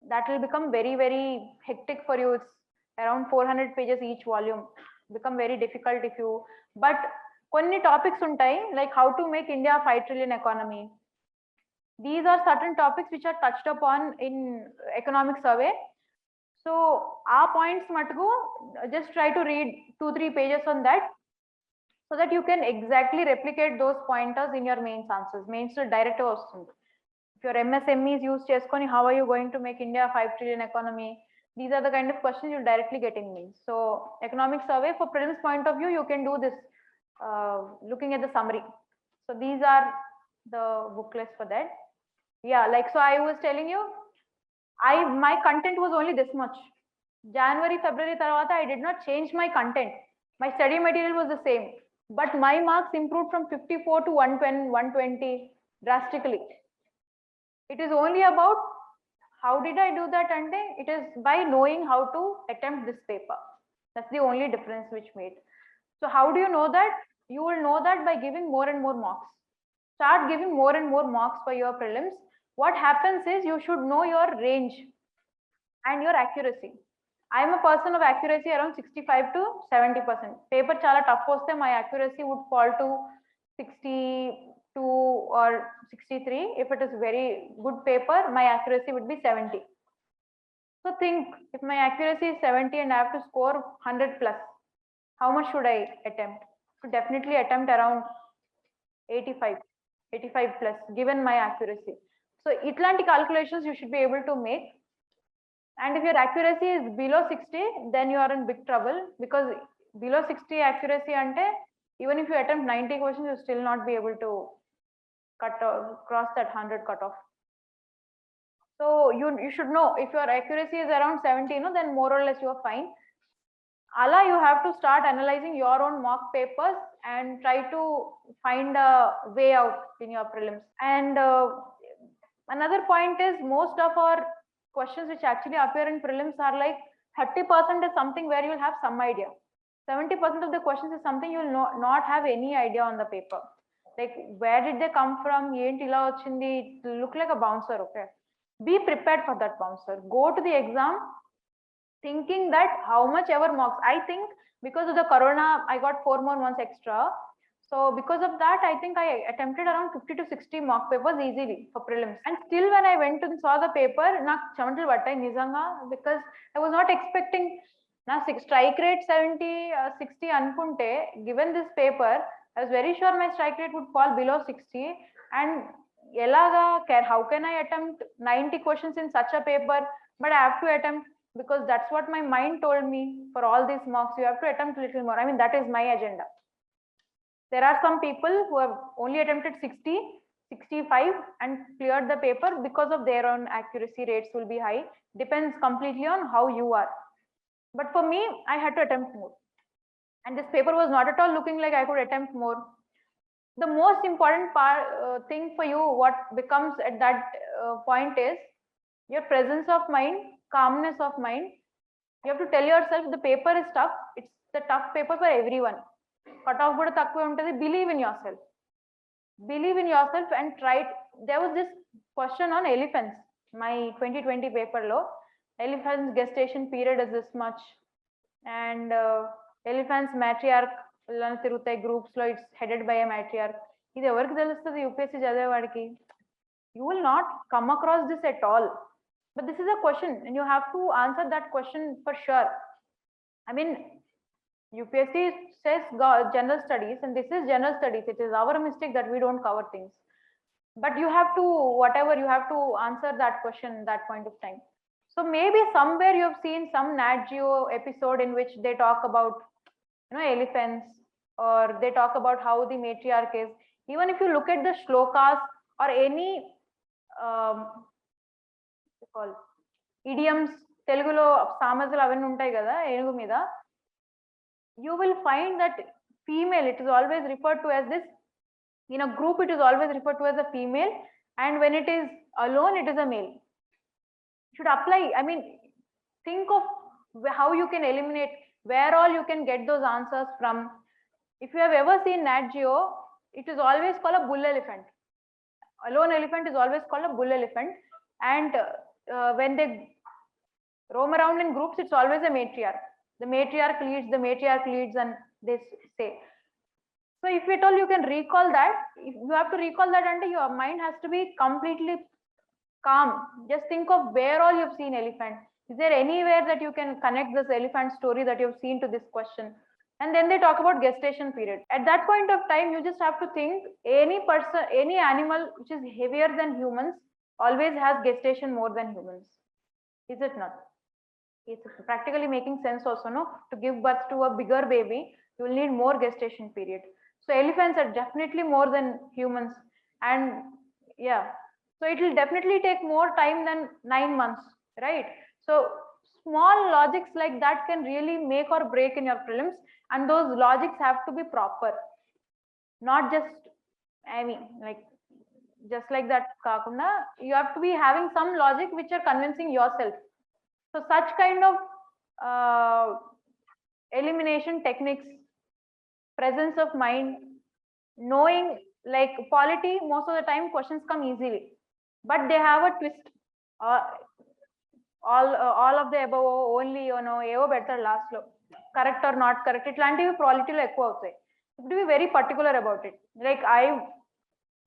That will become very hectic for you. It's around 400 pages each volume. Become very difficult if you, but కొన్ని topics ఉంటాయి, like how to make India a 5 trillion economy. These are certain topics which are touched upon in economic survey. So our points matuku, just try to read 2-3 pages on that, so that you can exactly replicate those pointers in your mains answers. Mains direct vastundi. If your MSMEs use cheskoni, how are you going to make India a 5 trillion economy? These are the kind of questions you'll directly get in mains. So economic survey, for prelims point of view, you can do this looking at the summary. So these are the book list for that. Yeah, like so I was telling you, my content was only this much. January, February tarvata I did not change my content. My study material was the same, but my marks improved from 54 to 110, 120 drastically. It is only about how did I do that, and it is by knowing how to attempt this paper. That's the only difference which made. So how do you know that? You will know that by giving more and more marks. Start giving more and more marks for your prelims. What happens is you should know your range and your accuracy. I am a person of accuracy around 65 to 70%. Paper chala tough vaste, my accuracy would fall to 62 or 63. If it is very good paper, my accuracy would be 70. So think, if my accuracy is 70 and I have to score 100 plus, how much should I attempt? So definitely attempt around 85 plus, given my accuracy. So itlanti calculations you should be able to make. And if your accuracy is below 60, then you are in big trouble, because below 60 accuracy ante, even if you attempt 90 questions, you still not be able to cross that 100 cutoff. So you should know, if your accuracy is around 70, no, then more or less you are fine. Allah, you have to start analyzing your own mock papers and try to find a way out in your prelims. And another point is, most of our questions which actually appear in prelims are like 30% is something where you will have some idea. 70% of the questions is something you will not have any idea on the paper. Like, where did they come from? It look like a bouncer, okay? Be prepared for that bouncer. Go to the exam thinking that how much ever marks. I think because of the corona, I got 4 more months extra. So because of that, I think I attempted around 50 to 60 mock papers easily for prelims. And still when I went and saw the paper, నాకు చెమటలు పట్టాయి నిజంగా, because I was not expecting నా strike rate 70, 60 అనుకుంటే, given this paper, I was very sure my strike rate would fall below 60. And how can I attempt 90 questions in such a paper? But I have to attempt, because that's what my mind told me. For all these marks, you have to attempt a little more. I mean, that is my agenda. There are some people who have only attempted 60, 65 and cleared the paper because of their own accuracy rates will be high. Depends completely on how you are. But for me, I had to attempt more. And this paper was not at all looking like I could attempt more. The most important thing for you, what becomes at that point, is your presence of mind, calmness of mind. You have to tell yourself the paper is tough. It's the tough paper for everyone. Cutoff kuda takkuva untadi. Believe in yourself. Believe in yourself and try. There was this question on elephants. My 2020 paper lo, elephants gestation period is this much, and elephants matriarch తిరుగుతాయి groups lo, it's headed by a matriarch. ఇది ఎవరికి తెలుస్తుంది? UPSC చదివేవాడికి. You will not come across this at all. But this is a question and you have to answer that question for sure. I mean, UPSC says general studies, and this is general studies. It is our mistake that we don't cover things. But you have to, whatever, you have to answer that question at that point of time. So maybe somewhere you have seen some Nat Geo episode in which they talk about, elephants, or they talk about how the matriarch is. Even if you look at the shlokas or any idioms, Telugulo samasalu avanni untayi kada enugu meeda, you will find that female, it is always referred to as this. In a group, it is always referred to as a female, and when it is alone, it is a male. Should apply. I mean, think of how you can eliminate, where all you can get those answers from. If you have ever seen Nat Geo, it is always called a bull elephant. A lone elephant is always called a bull elephant, and when they roam around in groups, it's always a matriarch. The matriarch leads, and they say. So if at all you can recall that, if you have to recall that, and your mind has to be completely calm. Just think of where all you've seen elephant. Is there anywhere that you can connect this elephant story that you've seen to this question? And then they talk about gestation period. At that point of time, you just have to think, any person, any animal which is heavier than humans always has gestation more than humans. Is it not? It's practically making sense also, no? To give birth to a bigger baby, you will need more gestation period. So elephants are definitely more than humans. And yeah, so it will definitely take more time than 9 months, right? So small logics like that can really make or break in your prelims, and those logics have to be proper, not just like just like that kakunda. You have to be having some logic which are convincing yourself. So such kind of elimination techniques, presence of mind, knowing, like polity, most of the time questions come easily, but they have a twist. uh, all of the above only, ఏవో పెడతారు last లో, correct or not correct, ఇట్లాంటివి పాలిటీలో ఎక్కువ అవుతాయి. To బి very particular about it. Like I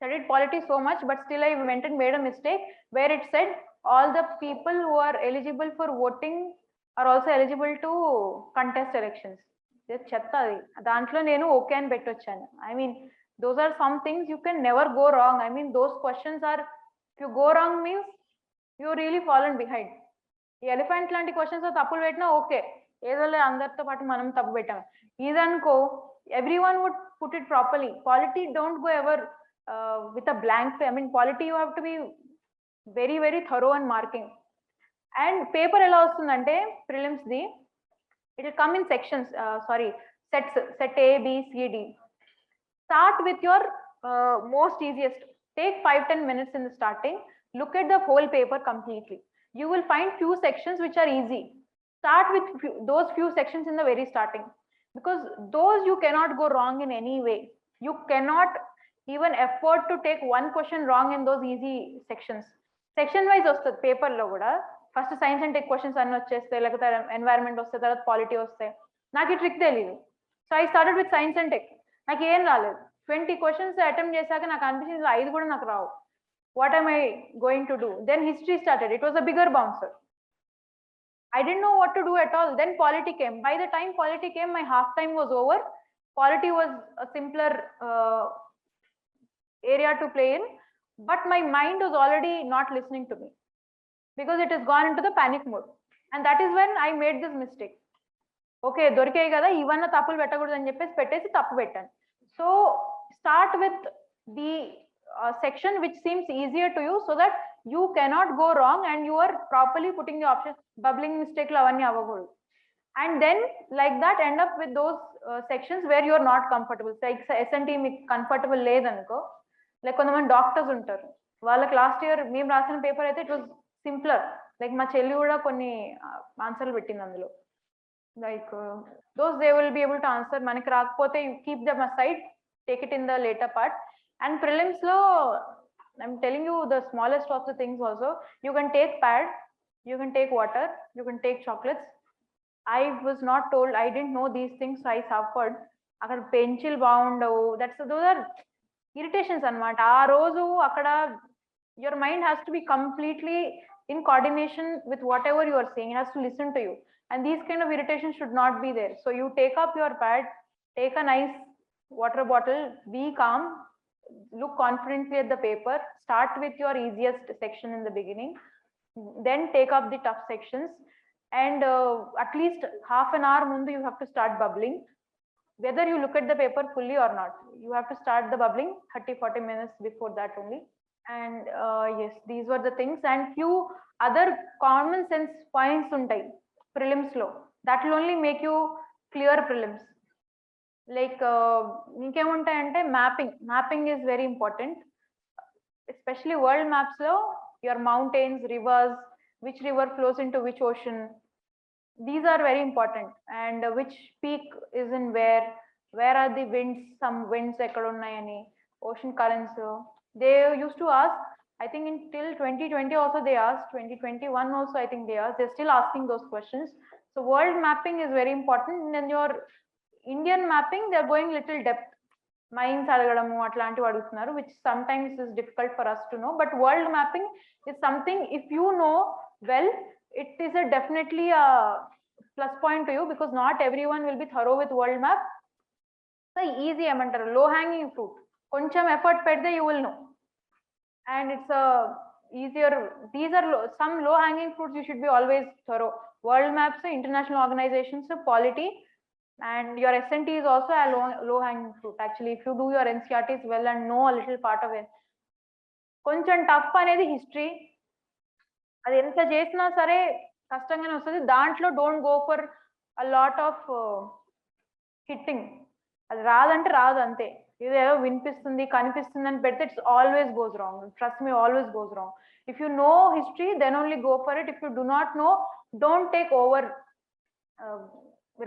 studied polity so much, but still I went and made a mistake where it said all the people who are eligible for voting are also eligible to contest elections. చెత్త అది, దాంట్లో నేను okay అని పెట్టొచ్చాను. I mean those are some things you can never go wrong. I mean those questions are, if you go wrong means you really fallen behind. ఈ elephant లాంటి questions తప్పులు పెట్టినా ఓకే, ఏదో అందరితో పాటు మనం తప్పు పెట్టాము. ఇదనుకో every one would put it properly. Polity don't go ever with a blank. I mean polity you have to be very very thorough in marking. And paper ela ostundante prelims di, it will come in sections, sets, set A B C D. Start with your most easiest. Take 5-10 minutes in the starting, look at the whole paper completely. You will find few sections which are easy. Start with those few sections in the very starting, because those you cannot go wrong in any way. You cannot even afford to take one question wrong in those easy sections. Section wise వస్తుంది paper లో కూడా. First science and tech questions అన్ని వచ్చేస్తాయి, లేకపోతే environment వస్తాయి, తర్వాత polity వస్తాయి. నాకు ఈ ట్రిక్ తెలియదు. So I started with science and tech. నాకు ఏం రాలేదు. 20 క్వశ్చన్స్ అటెంప్ట్ చేశాక నాకు అనిపించింది 5 కూడా నాకు రావు. What am I going to do? Then history started. It was a bigger bouncer. I didn't know what to do at all. Then polity came. By the time polity came, my half time was over. Polity was a simpler area to play in, but my mind was already not listening to me because it has gone into the panic mode, and that is when I made this mistake. Okay, dorikayi kada, ivanna tappulu pettakudu ani cheppesi pettesi tappu pettanu. So start with the section which seems easier to you, so that you cannot go wrong and you are properly putting the option. Bubbling mistake lu avanni avagoodu. And then like that end up with those sections where you are not comfortable. Like SNT మీకు comfortable లేదనుకో, like కొంతమంది doctors ఉంటారు, వాళ్ళకి last year మేము రాసిన paper అయితే it was simpler. Like మా చెల్లి కూడా కొన్ని ఆన్సర్లు పెట్టింది అందులో. Like those they will be able to answer. మనకి రాకపోతే you keep them aside, take it in the later part. And prelims లో I'm telling you the smallest of the things also. You can take pad, you can take water, you can take chocolates. I was not told, I didn't know these things, so I suffered. అక్కడ pencil బాగుండవు, those are irritations అనమాట. ఆ రోజు అక్కడ your mind has to be completely in coordination with whatever you are saying. It has to listen to you, and these kind of irritations should not be there. So you take up your pad, take a nice water bottle, be calm, look confidently at the paper, start with your easiest section in the beginning, then take up the tough sections, and at least half an hour mundu you have to start bubbling. Whether you look at the paper fully or not, you have to start the bubbling 30-40 minutes before that only. And yes, these were the things. And few other common sense points untai prelims lo, that will only make you clear prelims. Like inkem untai ante mapping is very important, especially world maps lo. Your mountains, rivers, which river flows into which ocean, these are very important. And which peak is in where are the winds, some winds ekkada unnayani, ocean currents. They used to ask, I think until 2020 also they asked, 2021 also I think they asked, they're still asking those questions. So world mapping is very important. And your Indian mapping, they're going little depth. Mines adagadamu atlanti adugutunnaru, which sometimes is difficult for us to know. But world mapping is something, if you know well, it is a definitely a plus point to you, because not everyone will be thorough with world map. So easy emantaru, low hanging fruit, koncham effort pedde you will know, and it's a easier. These are some low hanging fruits you should be always thorough. World maps, international organizations, polity, and your SNT is also a low hanging fruit. Actually, if you do your NCRTs well and know a little part of it. కొంచెం tough అనేది history. అది ఎంత చేసినా సరే కష్టంగానే వస్తుంది. దాంట్లో don't go for a lot of hitting. అది రాదంటే రాదు అంతే. ఇదేదో వినిపిస్తుంది కనిపిస్తుంది అని పెడితే it's always goes wrong. Trust me, always goes wrong. If you know history then only go for it. If you do not know, don't take over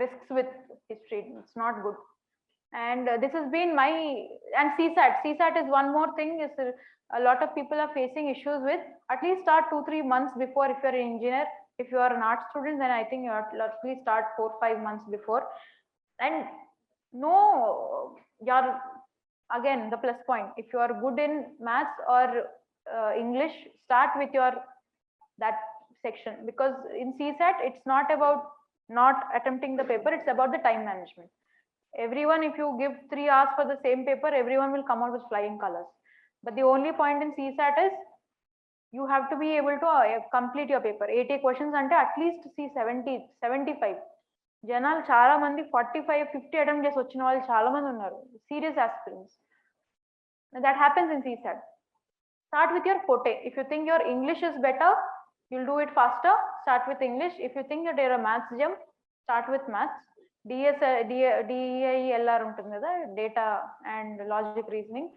risks with history. It's not good. And this has been my, and CSAT is one more thing. Is a lot of people are facing issues with. At least start 2-3 months before. If you're an engineer, if you are an art student, then I think you have to at least start 4-5 months before. And no, you're again the plus point. If you are good in maths or English, start with your that section, because in CSAT it's not about not attempting the paper, it's about the time management. Everyone, if you give 3 hours for the same paper, everyone will come out with flying colors. But the only point in CSAT is you have to be able to complete your paper. 80 questions ante at least see 70-75. జనాలు చాలా మంది 45-50 attempt చేసి వచ్చిన వాళ్ళు చాలా మంది ఉన్నారు, serious aspirants. That happens in CSAT. Start with your forte. If you think your English is better, you'll do it faster. Start with English. If you think that you're a maths gem, start with maths. DILR ఉంటుంది కదా, data and logic reasoning.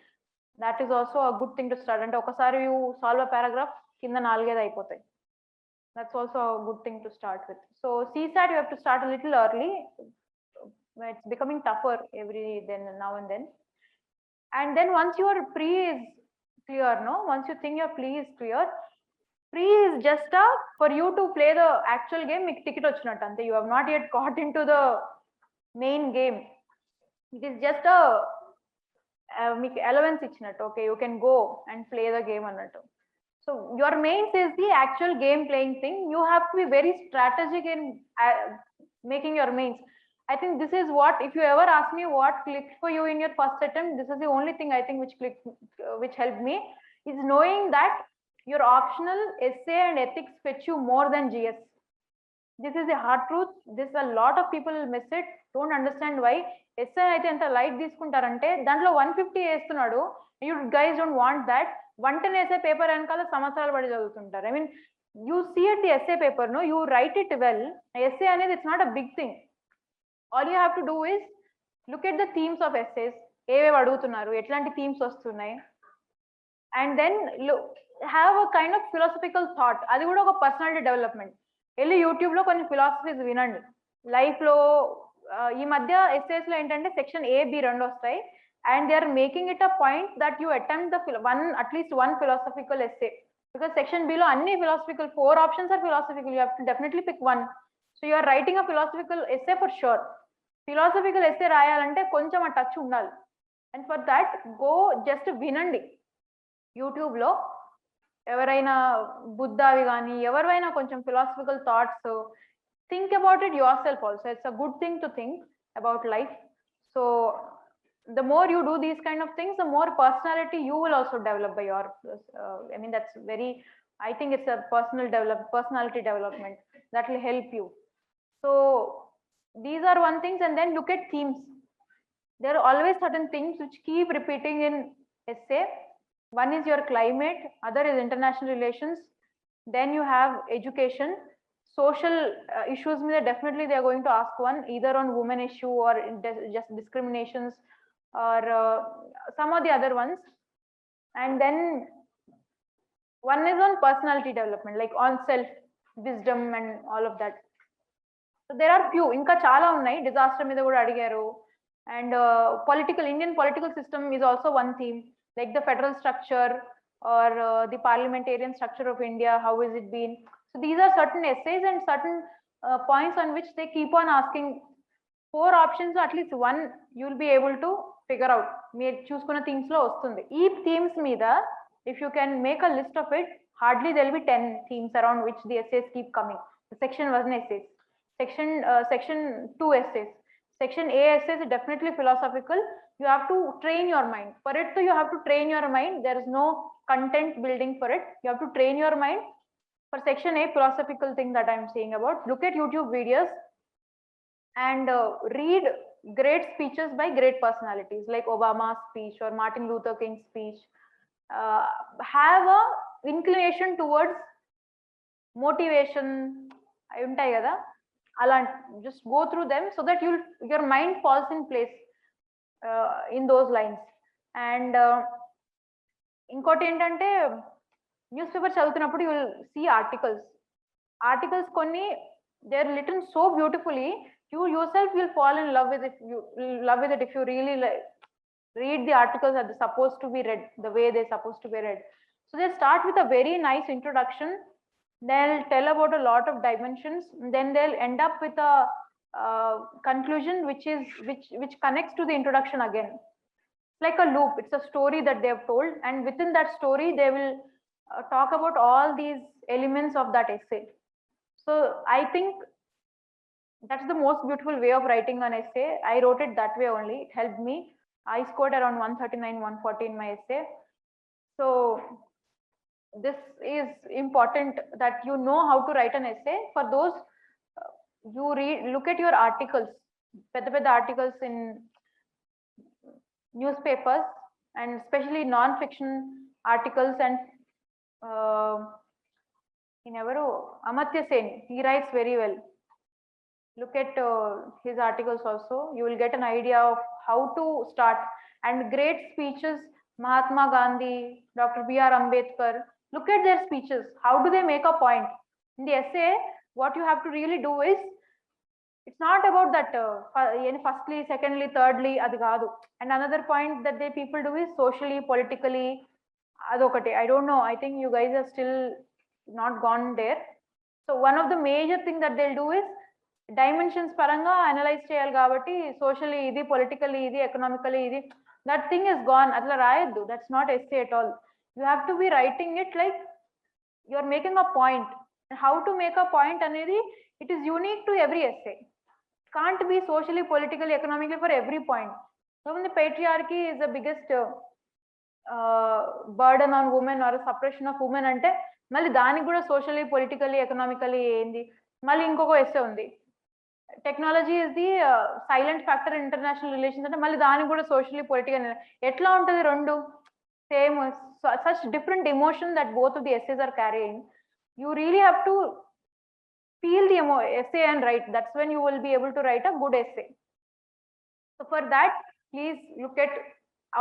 That is also a good thing to start. అంటే ఒకసారి you solve a paragraph, కింద 4-5 అయిపోతాయి. That's also a good thing to start with. So CSAT you have to start a little early. It's becoming tougher now and then. And then once your pre is clear, no, once you think your pre is clear, pre is just for you to play the actual game. మీకు ticket వచ్చినట్టు అంతే. You have not yet got into the main game. It is just a మీకు allowance ఇచ్చినట్టు. Okay, you can go and play the game అన్నట్టు. So your mains is the actual game playing thing. You have to be very strategic in making your mains. I think this is what, if you ever ask me what clicked for you in your first attempt, this is the only thing I think which clicked, which helped me, is knowing that your optional essay and ethics fetch you more than GS. This is a hard truth. This a lot of people miss it. Don't understand why. Essay అయితే ఎంత light తీసుకుంటారంటే దాంట్లో 150 వేస్తున్నాడు. You guys don't want that. 110 essay paper వెనకాల సంవత్సరాలు పడి చదువుతుంటారు. I mean, you see at the essay paper, no, you write it well. Essay అనేది it's not a big thing. All you have to do is look at the themes of essays. ఏవేవి అడుగుతున్నారు, ఎట్లాంటి themes వస్తున్నాయి, and then have a kind of philosophical thought. అది కూడా ఒక personality development. వెళ్ళి YouTube లో కొన్ని ఫిలాసఫీస్ వినండి. లైఫ్ లో ఈ మధ్య ఎస్సేస్ లో ఏంటంటే సెక్షన్ A, B 2 వస్తాయి, and they are making it a point that you attempt at least one philosophical essay, because section B లో అన్ని philosophical, 4 options are philosophical. You have to definitely pick one. So you are writing a philosophical essay for sure. Philosophical essay రాయాలంటే కొంచెం ఆ touch ఉండాలి. And for that, go just వినండి YouTube లో. ఎవరైనా బుద్ధావి కానీ ఎవరైనా కొంచెం philosophical thoughts, think about it yourself also. It's a good thing to think about life. So the more you do these kind of things, the more personality you will also develop by your I mean, that's very, I think it's a personality development that will help you. So these are one things. And then look at themes. There are always certain things which keep repeating in essay. One is your climate, other is international relations, then you have education. Social issues, definitely they are going to ask one, either on women issue or just discriminations or some of the other ones. And then one is on personality development, like on self, wisdom and all of that. So there are few, inka chala unnai. Disaster మీద కూడా అడిగారు. And Indian political system is also one theme, like the federal structure or the parliamentarian structure of India, how is it been. So these are certain essays and certain points on which they keep on asking 4 options, at least one you will be able to figure out. మీరు చూసుకున్న themes లో వస్తుంది. ఈ themes మీద if you can make a list of it, hardly there will be 10 themes around which the essays keep coming. Section 1 essays, section 2 essays, section A essays is definitely philosophical. You have to train your mind for it. So you have to train your mind. There is no content building for it. You have to train your mind. For section A, philosophical thing that I'm saying about, look at YouTube videos and read great speeches by great personalities like Obama's speech or Martin Luther King's speech. Have a inclination towards motivation, అవి ఉంటాయి కదా, అలా just go through them so that your mind falls in place in those lines. And ఇంకోటి ఏంటంటే newspaper చదువుతున్నప్పుడు you will see articles కొన్ని they are written so beautifully, you yourself will fall in love with it if you really read the articles that are supposed to be read the way they're supposed to be read. So they start with a very nice introduction, they'll tell about a lot of dimensions, then they'll end up with a conclusion which connects to the introduction again. It's like a loop, it's a story that they have told, and within that story they will talk about all these elements of that essay. So I think that's the most beautiful way of writing an essay. I wrote it that way only, it helped me. I scored around 139 140 in my essay. So this is important that you know how to write an essay. For those you look at your articles, pedda articles in newspapers, and especially non-fiction articles, and in evaru Amartya Sen, he writes very well. Look at his articles also, you will get an idea of how to start. And great speeches, Mahatma Gandhi, Dr. B.R. Ambedkar, look at their speeches, how do they make a point in the essay. What you have to really do is, it's not about that firstly, secondly, thirdly, adi kaadu. And another point that they people do is socially, politically, adokate. I don't know, I think you guys are still not gone there. So one of the major thing that they'll do is dimensions paranga analyze cheyali kabatti, socially idi, politically idi, economically idi, that thing is gone, atla raayaddu. That's not essay at all. You have to be writing it like you're making a point. And how to make a point anedi, it is unique to every essay. It can't be socially, politically, economically for every point. So when the patriarchy is the biggest burden on women or a suppression of women ante, malli daniki kuda socially, politically, economically endi, malli inkoko essay undi. Technology is the silent factor in international relations ante malli daniki kuda socially, politically etla untadi rendu same, such different emotion that both of the essays are carrying. You really have to feel the essay and write. That's when you will be able to write a good essay. So for that, please look at,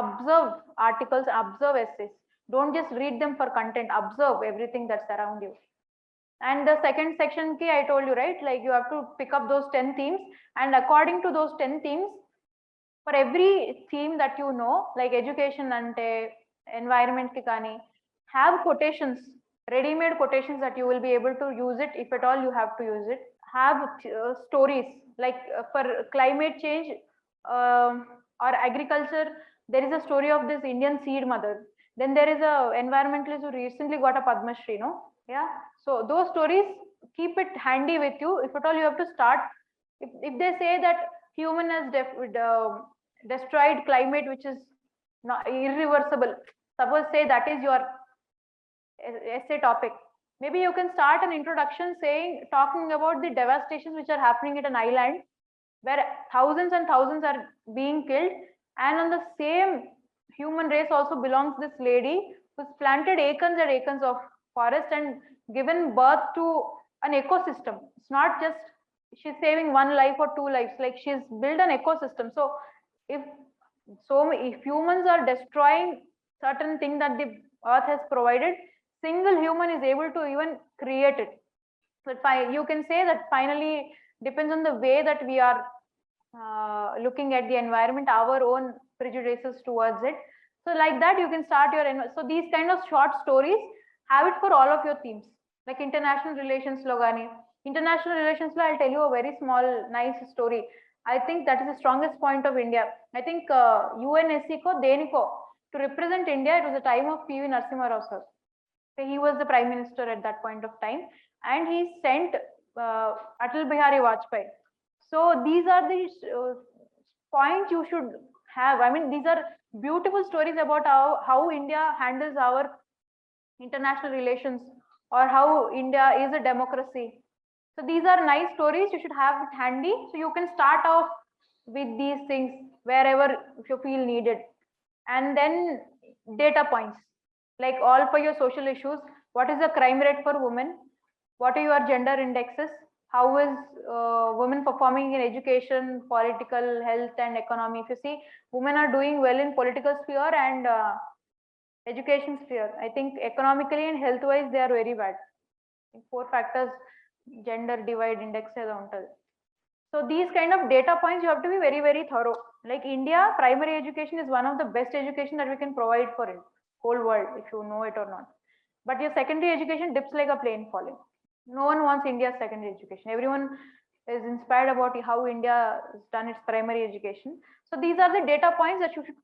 observe articles, observe essays. Don't just read them for content, observe everything that's around you. And the second section ki I told you, right, like you have to pick up those 10 themes, and according to those 10 themes, for every theme that you know, like education ante, environment ki kani, have quotations, ready-made quotations that you will be able to use it if at all you have to use it. Have stories, like for climate change or agriculture, there is a story of this Indian seed mother. Then there is a environmentalist who recently got a Padma Shri, no? Yeah. So those stories, keep it handy with you if at all you have to start. If they say that human has destroyed climate, which is not irreversible, suppose say that is your essay topic, maybe you can start an introduction talking about the devastations which are happening at an island where thousands and thousands are being killed, and on the same human race also belongs this lady who's planted acres and acres of forest and given birth to an ecosystem. It's not just she's saving one life or two lives, like she's built an ecosystem. So if humans are destroying certain thing that the earth has provided, single human is able to even create it. So you can say that finally depends on the way that we are looking at the environment, our own prejudices towards it. So like that you can start your, so these kind of short stories, have it for all of your themes. Like international relations lo gani, international relations lo I'll tell you a very small nice story. I think that is the strongest point of India. I think UNSC ko deniko to represent India, it was the time of PV Narasimha Rao sir. So he was the prime minister at that point of time, and he sent Atal Bihari Vajpayee. So these are the points you should have. I mean, these are beautiful stories about how India handles our international relations, or how India is a democracy. So these are nice stories, you should have it handy, so you can start off with these things wherever if you feel needed. And then data points, like all for your social issues. What is the crime rate for women? What are your gender indexes? how is women performing in education, political, health and economy. If you see, women are doing well in political sphere and education sphere. I think economically and health wise they are very bad. 4 factors gender divide index edo untadi. So these kind of data points you have to be very, very thorough. Like India, primary education is one of the best education that we can provide for it whole world, if you know it or not. But your secondary education dips like a plane falling. No one wants India's secondary education. Everyone is inspired about how India has done its primary education. So these are the data points that you should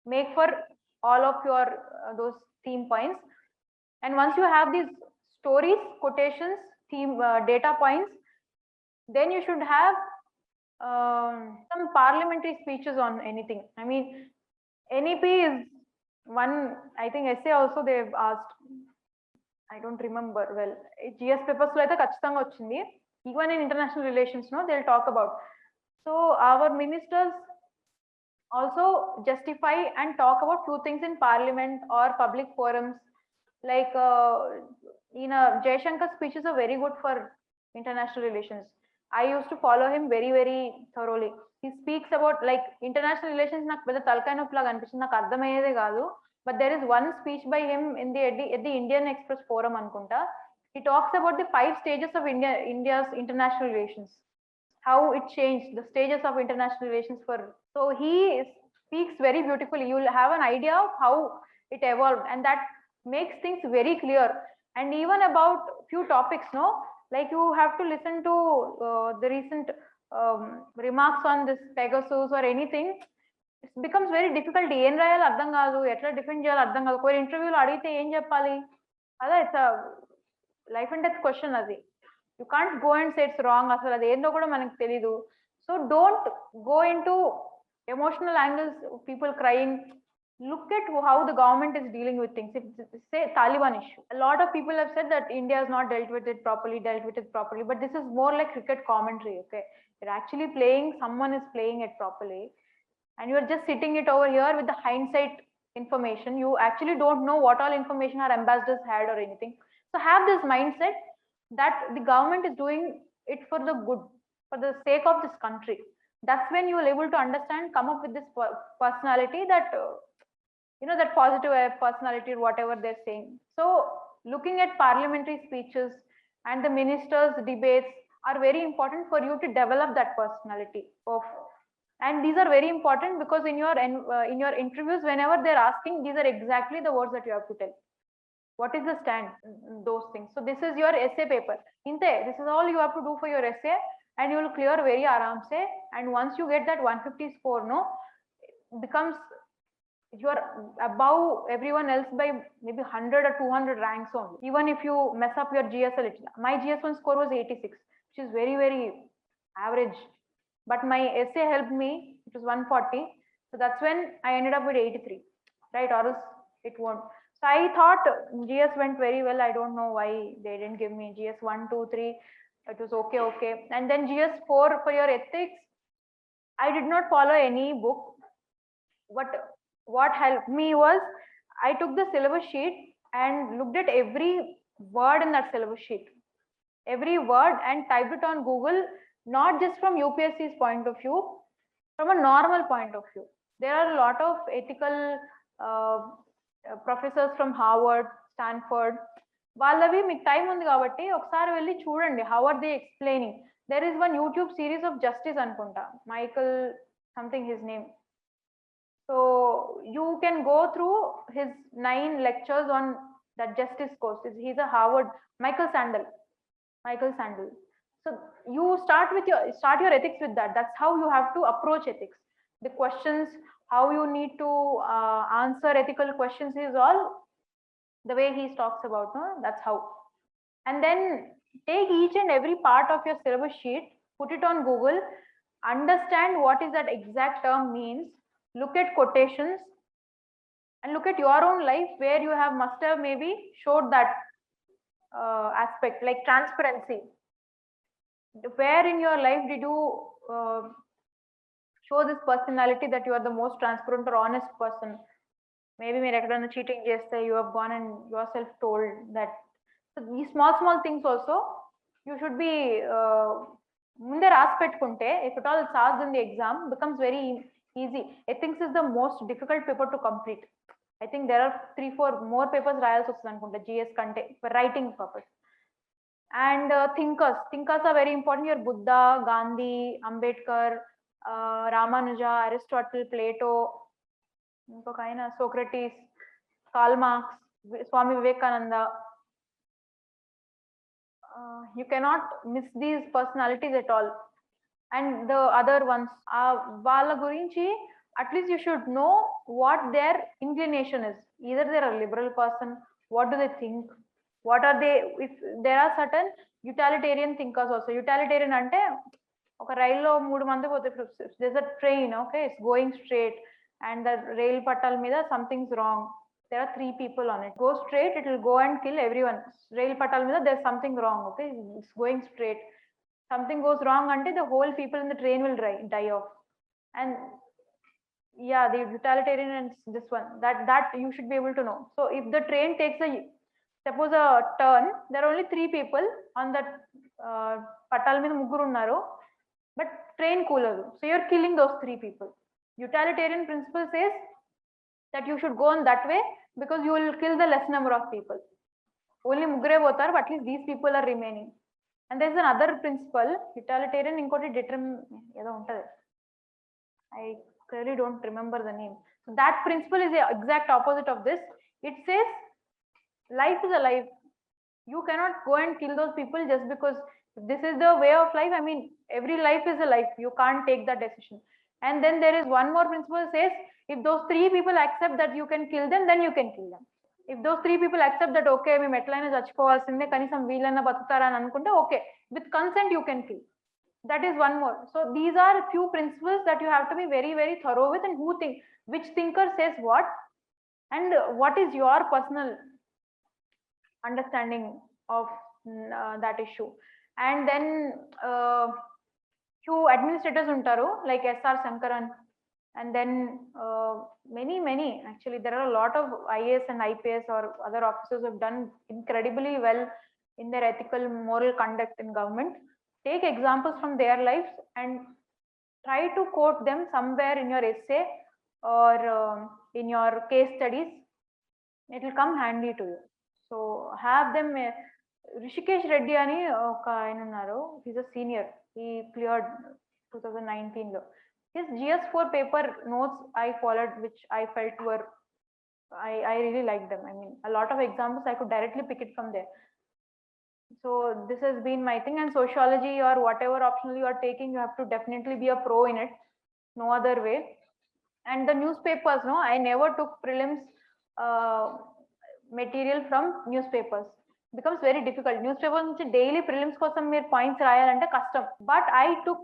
make for all of your those theme points. And once you have these stories, quotations, theme data points, then you should have some parliamentary speeches on anything. I mean, NEP is one, I think essay also they've asked. I don't remember well. GS papers lo aithe kachithanga vachindi. Even in international relations, no, they'll talk about. So our ministers also justify and talk about few things in parliament or public forums. Like Jaishankar's speeches are very good for international relations. I used to follow him very, very thoroughly. He speaks about like international relations. నాకు పెద్ద తలకాయ నొప్పి లాగా అనిపించింది, నాకు అర్థమయ్యేదే కాదు. But there is one speech by him in at the Indian Express Forum అనుకుంటా. He talks about the 5 stages of India's international relations, how it changed, the stages of international relations for. So he speaks very beautifully. You will have an idea of how it evolved, and that makes things very clear. And even about few topics, no, like you have to listen to the recent remarks on this Pegasus or anything. It becomes very difficult. ఏం రాయాలి అర్థం కాదు, ఎట్లా defend చేయాలి అర్థం కాదు. ఒక ఇంటర్వ్యూలో అడిగితే ఏం చెప్పాలి, అదే it's life and death question అది. You can't go and say it's wrong, అసలు అది ఏందో కూడా మనకు తెలీదు. So don't go into emotional angles, people crying. Look at how the government is dealing with things. If say Taliban issue, a lot of people have said that India has not dealt with it properly, but this is more like cricket commentary. Okay, you're actually playing, someone is playing it properly, and you're just sitting it over here with the hindsight information. You actually don't know what all information our ambassadors had or anything. So have this mindset that the government is doing it for the good, for the sake of this country. That's when you will able to understand, come up with this personality that that positive personality or whatever they're saying. So looking at parliamentary speeches and the ministers' debates are very important for you to develop that personality of. And these are very important because in your interviews, whenever they're asking, these are exactly the words that you have to tell. What is the stand? Those things. So this is your essay paper. Inte, this is all you have to do for your essay, and you will clear very aram se. And once you get that 150 score, no, it becomes you are above everyone else by maybe 100 or 200 ranks only. Even if you mess up your GS a little. My GS1 score was 86, which is very, very average. But my essay helped me. It was 140. So that's when I ended up with 83, right? Or else it won't. So I thought GS went very well. I don't know why they didn't give me GS 1, 2, 3. It was okay. And then GS4 for your ethics, I did not follow any book. But what helped me was I took the syllabus sheet and looked at every word in that syllabus sheet, every word, and typed it on Google, not just from UPSC's point of view, from a normal point of view. There are a lot of ethical professors from Harvard, Stanford. వాళ్ళవి మీకు time ఉంది కాబట్టి ఒకసారి వెళ్ళి చూడండి, how are they explaining. There is one YouTube series of justice అనుకుంటా, Michael something his name. So you can go through his 9 lectures on that justice course. He's a Harvard, Michael Sandel. So you start your ethics with that. That's how you have to approach ethics. The questions, how you need to answer ethical questions is all the way he talks about. No? That's how. And then take each and every part of your syllabus sheet, put it on Google, understand what is that exact term means. Look at quotations and look at your own life where you must have maybe showed that aspect, like transparency. Where in your life did you show this personality that you are the most transparent or honest person? Maybe మీరు ఎక్కడైనా cheating చేస్తే you have gone and yourself told that. So these small things also you should be ముందే రాసి పెట్టుకుంటే if at all it's asked in the exam becomes very easy. Ethics is the most difficult paper to complete. I think there are 3-4 more papers రాయాల్సి వస్తుంది అనుకుంటా GS కంటే for writing purpose. And thinkers are very important. Your Buddha, Gandhi, Ambedkar, Ramanuja, Aristotle, Plato, Socrates, Karl Marx, Swami Vivekananda. You cannot miss these personalities at all. And the other ones, Bala gurinchi, at least you should know what their inclination is. Either they're a liberal person, what do they think, what are they, if there are certain utilitarian thinkers also. Utilitarian ante oka rail lo 3 mandi pothe, there's a train, okay, it's going straight and the rail pattal meeda something's wrong, there are 3 people on it, go straight, it will go and kill everyone. Rail pattal meeda there's something wrong, okay, it's going straight, something goes wrong ante the whole people in the train will die off. And yeah, the utilitarian and this one, that you should be able to know. So if the train takes suppose a turn, there are only 3 people on that pattal మీద ముగ్గురు ఉన్నారు, but train కూలదు, so you're killing those 3 people. Utilitarian principle says that you should go on that way because you will kill the less number of people. Only ముగ్గురే పోతారు, but at least these people are remaining. And there's another principle, utilitarian inkoti ఏదో ఉంటది, I clearly don't remember the name. So that principle is the exact opposite of this. It says life is a life. You cannot go and kill those people just because this is the way of life. I mean, every life is a life. You can't take that decision. And then there is one more principle that says, if those 3 people accept that you can kill them, then you can kill them. If those 3 people accept that, okay, మేము ఎట్లయినా చచ్చిపోవాల్సిందే కనీసం వీళ్ళైనా బతుకుతారా అని అనుకుంటే, okay, with consent you can kill. That is one more. So these are few principles that you have to be very, very thorough with, and who think, which thinker says what, and what is your personal understanding of that issue. And then few administrators untaru like SR Sankaran, and then many actually there are a lot of IAS and IPS or other officers who have done incredibly well in their ethical moral conduct in government. Take examples from their lives and try to quote them somewhere in your essay or in your case studies. It will come handy to you. So have them. Rishikesh Reddy ani oka ayana unnaru, he's a senior, he cleared 2019 lo. His GS4 paper notes I followed, which I felt were, I really liked them. I mean, a lot of examples I could directly pick it from there. So this has been my thing. And sociology or whatever optional you are taking, you have to definitely be a pro in it, no other way. And the newspapers, no, I never took prelims material from newspapers. It becomes very difficult. Newspapers nunchi daily prelims kosam meer points rayalante kashtam, but I took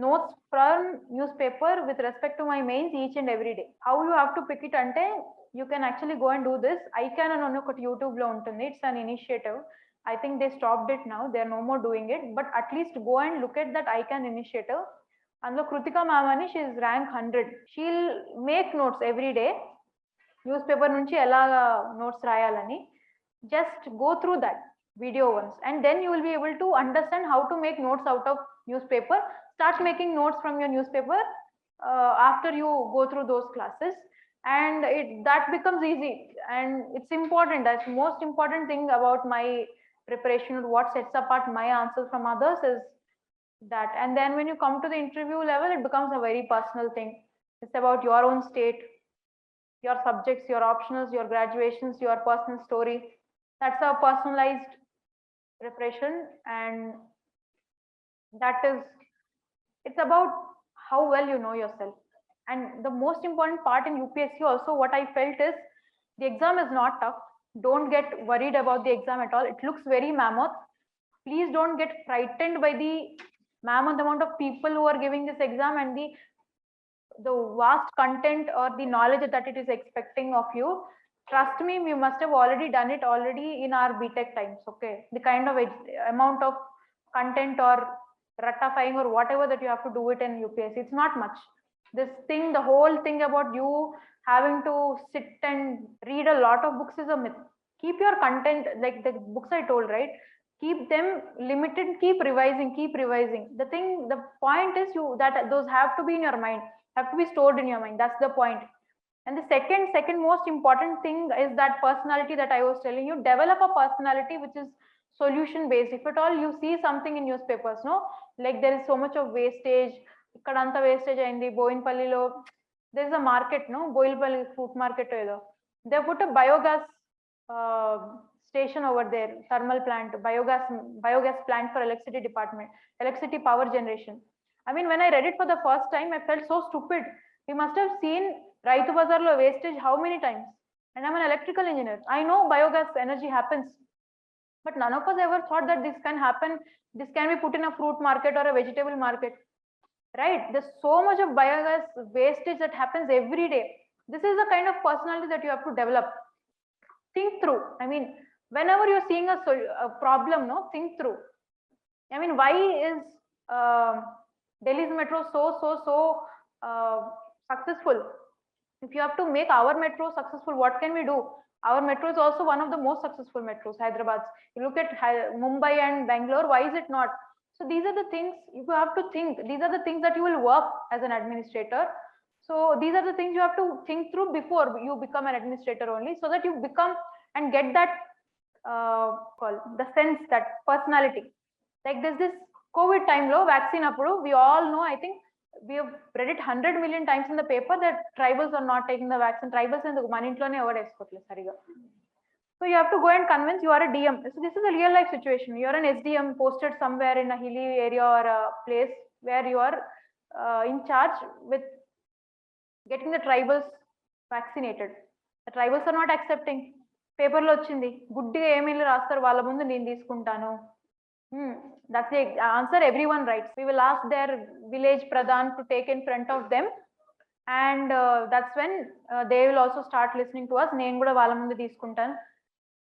notes from newspaper with respect to my mains each and every day. How you have to pick it ante, you can actually go and do this. I can on okati YouTube lo untundi, it's an initiative. I think they stopped it now, they are no more doing it, but at least go and look at that I can initiative. అందులో కృతిక మామని, she is rank 100. She'll make notes every day, news paper నుంచి ఎలా notes రాయాలని. Just go through that video once, and then you will be able to understand how to make notes out of newspaper. Start making notes from your newspaper after you go through those classes, and that becomes easy. And it's important, that's the most important thing about my preparation, what sets apart my answers from others is that. And then when you come to the interview level, it becomes a very personal thing. It's about your own state, your subjects, your optionals, your graduations, your personal story. That's a personalized preparation, and that is, it's about how well you know yourself. And the most important part in UPSC also, what I felt is, the exam is not tough. Don't get worried about the exam at all. It looks very mammoth. Please don't get frightened by the mammoth amount of people who are giving this exam and the vast content or the knowledge that it is expecting of you. Trust me, we must have already done it already in our BTech times, okay? The kind of amount of content or ratifying or whatever that you have to do it in UPSC, it's not much. This thing, the whole thing about you having to sit and read a lot of books is a myth. Keep your content, like the books I told, right? keep them limited, keep revising. The point is that those have to be in your mind, have to be stored in your mind. That's the point. And the second most important thing is that personality that I was telling you. Develop a personality which is solution based. If at all you see something in newspapers, no, like there is so much of wastage, ikkadanta wastage ayindi, Boinpallilo, there is a market, no, Boilpalli fruit market edo. They put a biogas station over there, thermal plant, biogas plant for electricity power generation. I mean, when I read it for the first time, I felt so stupid. We must have seen Raitu Bazarlo wastage how many times? And I'm an electrical engineer. I know biogas energy happens, but none of us ever thought that this can happen. This can be put in a fruit market or a vegetable market, right? There's so much of biogas wastage that happens every day. This is the kind of personality that you have to develop. Think through. I mean, whenever you're seeing a problem, no, think through. I mean, why is Delhi's metro so successful? If you have to make our metro successful, what can we do? Our metro is also one of the most successful metros, Hyderabad. You look at Mumbai and Bangalore, why is it not? So these are the things you have to think. These are the things that you will work as an administrator. So these are the things you have to think through before you become an administrator only, so that you become and get that the sense, that personality. Like there's this COVID time low vaccine approval. We all know, I think we have read it 100 million times in the paper that tribals are not taking the vaccine. Tribals and the manintloone avoid sariga. So you have to go and convince. You are a DM. So this is a real life situation. You are an SDM posted somewhere in a hilly area or a place where you are in charge with getting the tribals vaccinated. The tribals are not accepting. Paper lo vachindi. Guddiga email rastaru valla mundu nenu teeskuntanu. That's the answer everyone writes. We will ask their village pradhan to take in front of them, and that's when they will also start listening to us. Nenu kuda valla mundu teeskuntanu.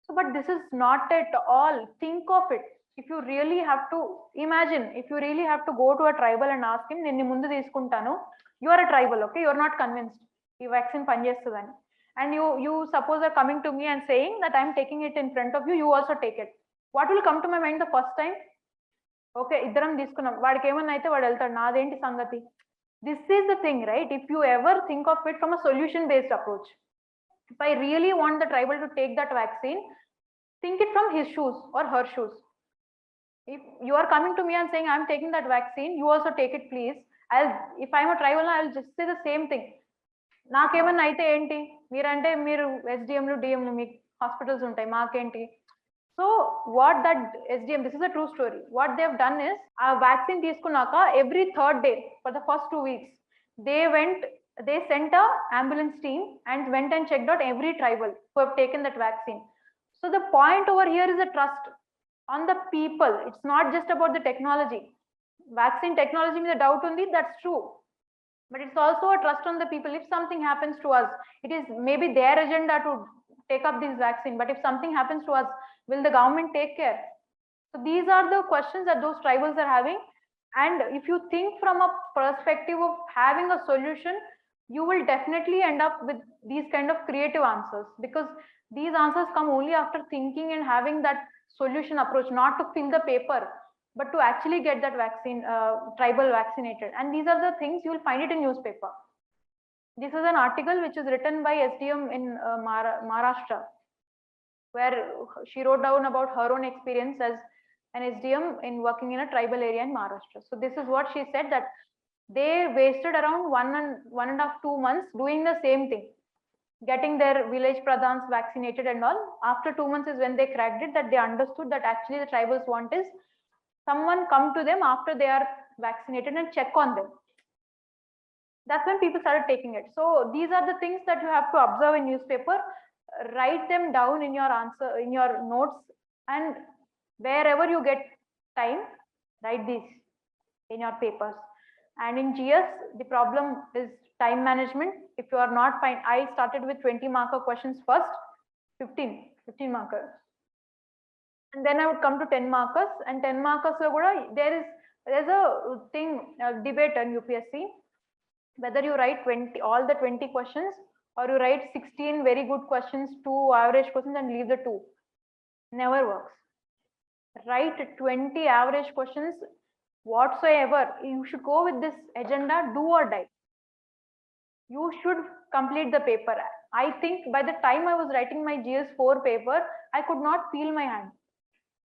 So, but this is not at all. Think of it. If you really have to imagine, if you really have to go to a tribal and ask him, nenu mundu teeskuntanu, you are a tribal, okay? You are not convinced. Ee vaccine panchestadani. And you suppose are coming to me and saying that I am taking it in front of you, you also take it. What will come to my mind the first time? Okay, iddaram తీసుకున్నాం, వాడికి ఏమన్నా అయితే వాడు వెళ్తాడు, నాదేంటి సంగతి. This is the thing, right? If you ever think of it from a solution based approach, if I really want the tribal to take that vaccine, think it from his shoes or her shoes. If you are coming to me and saying I'm taking that vaccine, you also take it, please. If I'm a tribal, I'll just say the same thing. నాకేమన్నా అయితే ఏంటి, మీరంటే మీరు ఎస్డిఎంలు డిఎంలు మీకు hospitals ఉంటాయి, మాకేంటి. So what that SDM, this is a true story. What they have done is, ఆ vaccine తీసుకున్నాక every third day for the first 2 weeks they sent a ambulance team and went and checked out every tribal who have taken that vaccine. So the point over here is a trust on the people. It's not just about the technology. Vaccine technology means a doubt on it, that's true. But it's also a trust on the people. If something happens to us, it is maybe their agenda to take up this vaccine. But if something happens to us, will the government take care? So these are the questions that those tribals are having. And if you think from a perspective of having a solution, you will definitely end up with these kind of creative answers, because these answers come only after thinking and having that solution approach, not to fill the paper, but to actually get that vaccine, tribal vaccinated. And these are the things you will find it in newspaper. This is an article which is written by SDM in Maharashtra, where she wrote down about her own experience as an SDM in working in a tribal area in Maharashtra. So this is what she said, that they wasted around 1.5-2 months doing the same thing, getting their village pradhans vaccinated and all. After 2 months is when they cracked it, that they understood that actually the tribals want is someone come to them after they are vaccinated and check on them. That's when people started taking it. So these are the things that you have to observe in newspaper. Write them down in your answer, in your notes, and wherever you get time, write these in your papers. And in GS, the problem is time management. If you are not fine, I started with 20 marker questions first, 15 markers. And then I would come to 10 markers, and 10 markers there's a thing, debate on UPSC, whether you write all the 20 questions or you write 16 very good questions, 2 average questions, and leave the 2. Never works. write 20 average questions whatsoever. You should go with this agenda, do or die. You should complete the paper. I think by the time I was writing my GS4 paper, I could not feel my hand.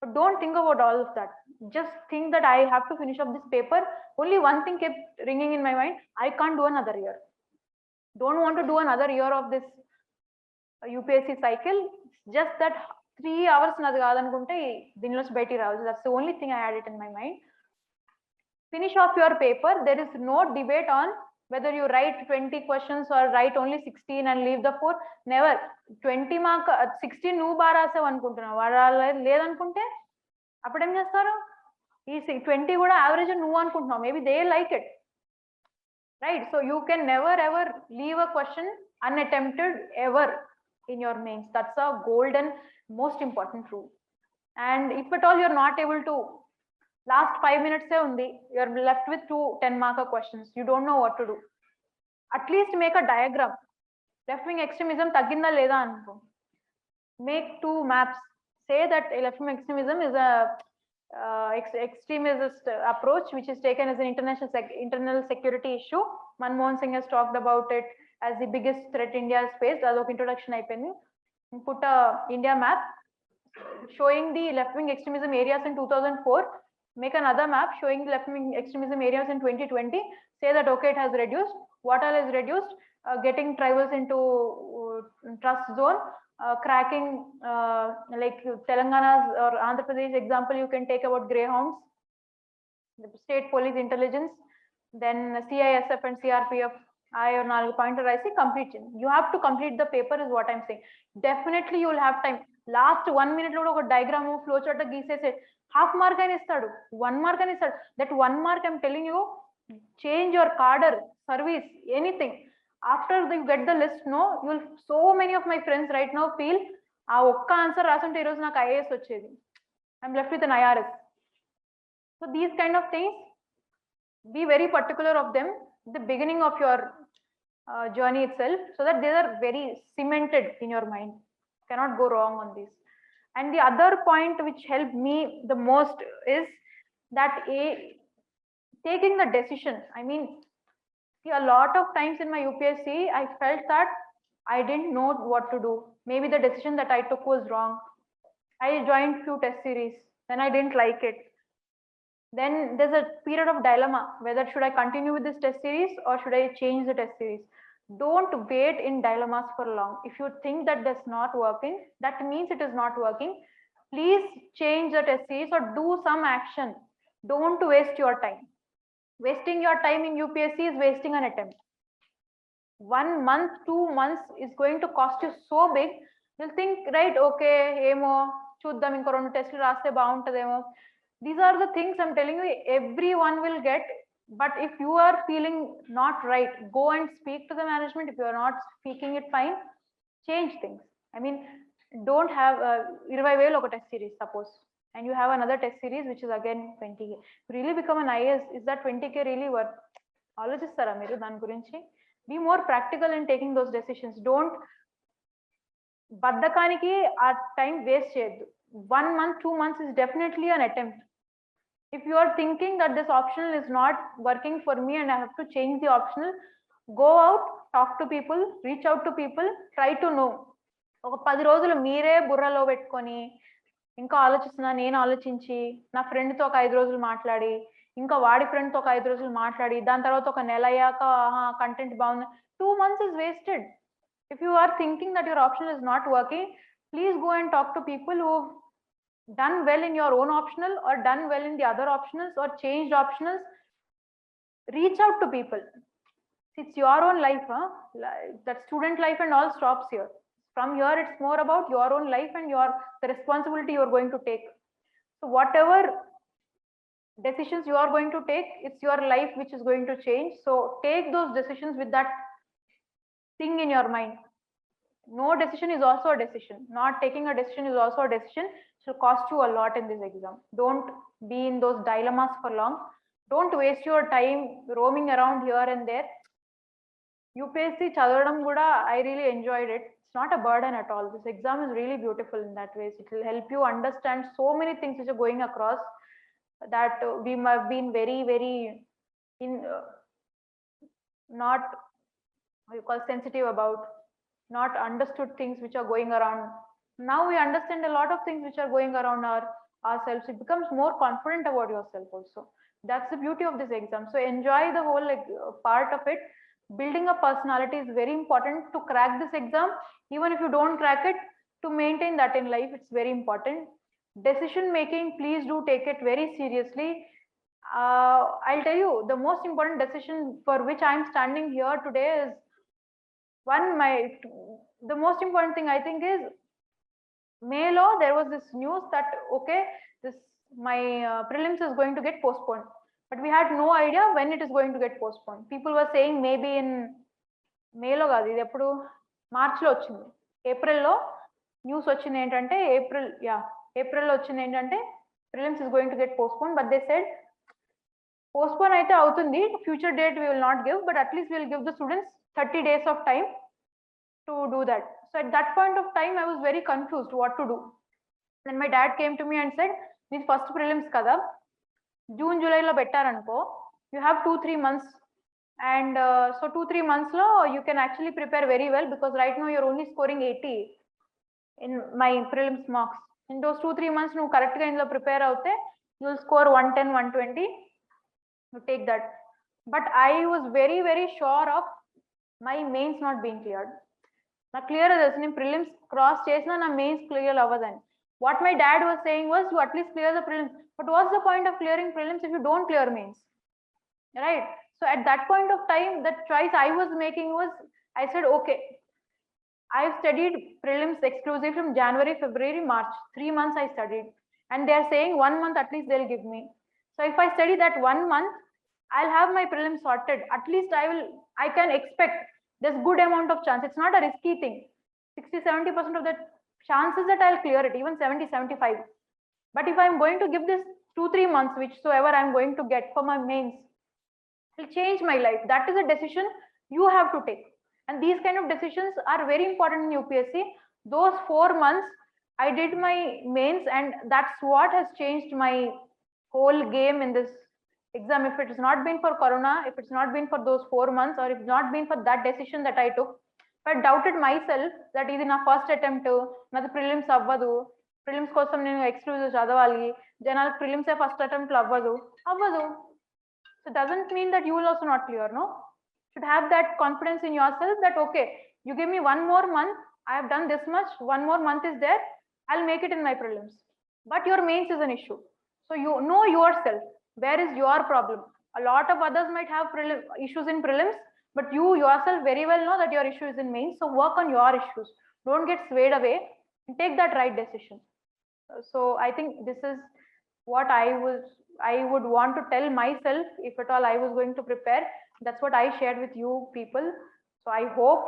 But don't think about all of that. Just think that I have to finish up this paper. Only one thing kept ringing in my mind: I can't do another year. Don't want to do another year of this UPSC cycle. Just that 3 hours nadi kaadanukunte dinlo beti ravu. That's the only thing I had it in my mind. Finish off your paper. There is no debate on whether you write 20 questions or write only 16 and leave the 4. Never. 20 mark 16 నువ్వు బాగా రాసావు అనుకుంటున్నావు, వాడు లేదనుకుంటే అప్పుడు ఏం చేస్తారు? ఈ 20 కూడా యావరేజ్ నువ్వు అనుకుంటున్నావు. Maybe they like it, right? So you can never ever leave a question unattempted ever in your mains. That's a golden most important rule. And if at all you're not able to, last 5 minutes undi, you're left with 2 10-marker questions, you don't know what to do, at least make a diagram. Left wing extremism tagginda leda anko, make 2 maps. Say that left wing extremism is a extremist approach which is taken as an internal security issue. Manmohan Singh has talked about it as the biggest threat India has faced. Adok introduction ayipindi. Put a India map showing the left wing extremism areas in 2004. Make another map showing the left wing extremism areas in 2020. Say that okay, it has reduced. What all is reduced? Getting tribals into trust zone, cracking like Telangana's or Andhra Pradesh example you can take about greyhounds, the state police intelligence, then CISF and CRPF. I or 4 pointer I say complete. You have to complete the paper is what I'm saying. Definitely you will have time. Last 1 minute lo oka diagram flow chart geesese half mark ani istadu, 1 mark ani istadu. That 1 mark I'm telling you, change your cadre, service, anything. After you get the list, no, you'll, so many of my friends right now feel ఆ ఒక్క answer రాసుంటే ఈరోజు నాకు IAS వచ్చేది. I'm left with an IRS. So these kind of things, be very particular of them at the beginning of your journey itself, so that they are very cemented in your mind. Cannot go wrong on this. And the other point which helped me the most is that taking the decision. I mean, see, a lot of times in my UPSC, I felt that I didn't know what to do. Maybe the decision that I took was wrong. I joined few test series, then I didn't like it. Then there's a period of dilemma, whether should I continue with this test series or should I change the test series. Don't wait in dilemmas for long. If you think that that's not working, that means it is not working. Please change the test series or do some action. Don't waste your time. Wasting your time in UPSC is wasting an attempt. 1 month, 2 months is going to cost you so big. You'll think, right, okay, emo chuddam inko 2 tests raste baaguntademo. These are the things I'm telling you, everyone will get. But if you are feeling not right, go and speak to the management. If you are not speaking it, fine, change things. I mean, don't have 20,000 oka test series suppose, and you have another test series which is again 20K. Really become an IAS, is that 20K really worth? Alojistara meeru dan gurinchi. Be more practical in taking those decisions. Don't baddakaniki our time waste cheyaddu. 1 month, 2 months is definitely an attempt. If you are thinking that this optional is not working for me and I have to change the optional, go out, talk to people, reach out to people, try to know. ఒక 10 రోజులు మీరే బుర్రలో పెట్టుకొని ఇంకా ఆలోచిస్తున్నా, నేను ఆలోచించి నా ఫ్రెండ్తో ఒక 5 రోజులు మాట్లాడి, ఇంకా వాడి ఫ్రెండ్తో ఒక 5 రోజులు మాట్లాడి, దాని తర్వాత ఒక నెల అయ్యాక కంటెంట్ బాగుంది. 2 months is wasted. If you are thinking that your option is not working, please go and talk to people who've done well in your own optional or done well in the other optionals or changed optionals. Reach out to people. It's your own life, huh? That student life and all stops here. From here it's more about your own life and the responsibility you are going to take. So whatever decisions you are going to take, it's your life which is going to change. So take those decisions with that thing in your mind. No decision is also a decision. Not taking a decision is also a decision. It will cost you a lot in this exam. Don't be in those dilemmas for long. Don't waste your time roaming around here and there. UPSC చదవడం కూడా I really enjoyed it. it's not a burden at all. This exam is really beautiful in that way. It will help you understand so many things which are going across that we have been very not what you call sensitive about, not understood things which are going around. Now we understand a lot of things which are going around ourselves. It becomes more confident about yourself also. That's the beauty of this exam. So enjoy the whole part of it. Building a personality is very important to crack this exam. Even if you don't crack it, to maintain that in life, it's very important. Decision making, please do take it very seriously. I'll tell you, the most important decision for which I'm standing here today is the most important thing I think is May law. There was this news that okay, this my prelims is going to get postponed, but we had no idea when it is going to get postponed. People were saying maybe in May lo కాదు, ఇది ఎప్పుడు March లో వచ్చింది. ఏప్రిల్లో news వచ్చింది ఏంటంటే ఏప్రిల్లో వచ్చింది ఏంటంటే prelims is going to get postponed, but they said postpone అయితే అవుతుంది, future date we will not give, but at least we will give the students 30 days of time to do that. So at that point of time I was very confused what to do. Then my dad came to me and said, "This first prelims kada, June July lo bettaranko, you have 2-3 months, and so 2-3 months lo you can actually prepare very well, because right now you're only scoring 80 in my prelims marks. In those 2-3 months nu correct ga indlo prepare avute, you'll score 110 120, you take that." But I was very sure of my mains not being cleared. Na clear as in prelims cross chesna na mains clear avadani. What my dad was saying was, you at least clear the prelims. But what's the point of clearing prelims if you don't clear mains, right? So at that point of time, the choice I was making was, I said, okay, I've studied prelims exclusively from January, February, March. 3 months I studied, and they are saying 1 month at least they'll give me. So if I study that 1 month, I'll have my prelims sorted. At least I can expect there's good amount of chance. It's not a risky thing. 60-70% of the chances that I'll clear it, even 70-75. But if I'm going to give this 2-3 months, whichsoever I'm going to get for my mains, will change my life. That is a decision you have to take. And these kind of decisions are very important in UPSC. Those 4 months, I did my mains, and that's what has changed my whole game in this exam. If it has not been for Corona, if it's not been for those 4 months, or if it's not been for that decision that I took, if I doubted myself that ఇది నా first attempt, నాది prelims అవ్వదు, prelims కోసం నేను exclusive చదవాలి, జనాలకు ప్రిలిమ్సే first attempt అవ్వదు. So it doesn't mean that you will also not clear, no? You should have that confidence in yourself that okay, you give me 1 more month, I have done this much, 1 more month is there, I'll make it in my prelims. But your mains is an issue. So you know yourself, where is your problem? A lot of others might have issues in prelims, but you yourself very well know that your issue is in mains. So work on your issues. Don't get swayed away, and take that right decision. So I think this is what I would want to tell myself if at all I was going to prepare. That's what I shared with you people. So I hope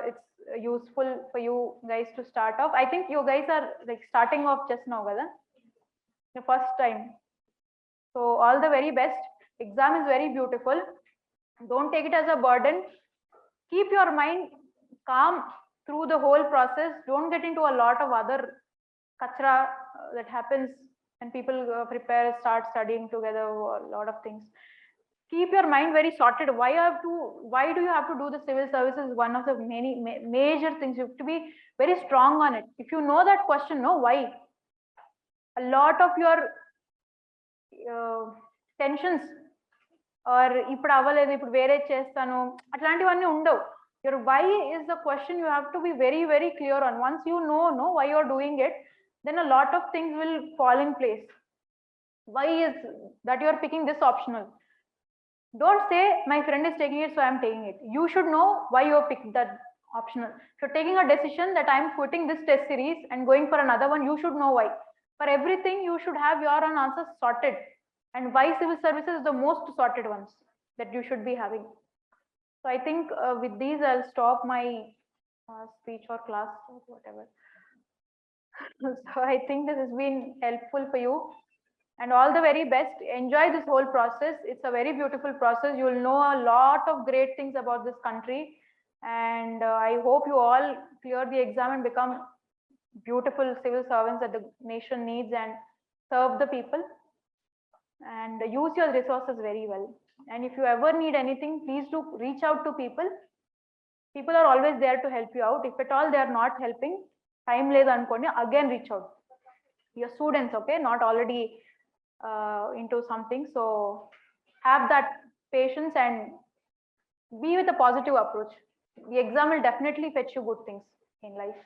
it's useful for you guys to start off. I think you guys are like starting off just now, kada? The first time. So all the very best. Exam is very beautiful. Don't take it as a burden. Keep your mind calm through the whole process. Don't get into a lot of other kachra that happens when people start studying together, a lot of things. Keep your mind very sorted. Why do you have to do the civil services? One of the many major things. You have to be very strong on it. If you know that question, no, why? A lot of your tensions are ఇప్పుడు అవ్వలేదు, ఇప్పుడు వేరే చేస్తాను, అట్లాంటివన్నీ ఉండవు. your why is the question you have to be very clear on. Once you know why you're doing it, then a lot of things will fall in place. Why is that you're picking this optional? Don't say my friend is taking it so I'm taking it. You should know why you're picking that optional. If you're taking a decision that I'm quitting this test series and going for another one, you should know why. For everything you should have your own answers sorted, and why civil services is the most sorted ones that you should be having. So I think with these I'll stop my speech or class or whatever. So I think this has been helpful for you, and all the very best. Enjoy this whole process. It's a very beautiful process. You will know a lot of great things about this country. And I hope you all clear the exam and become beautiful civil servants that the nation needs and serve the people and use your resources very well. And if you ever need anything, please do reach out to people. People are always there to help you out. If at all they are not helping, time లేదు అనుకోండి, again reach out. Your students, okay, not already into something. So have that patience and be with a positive approach. The exam will definitely fetch you good things in life.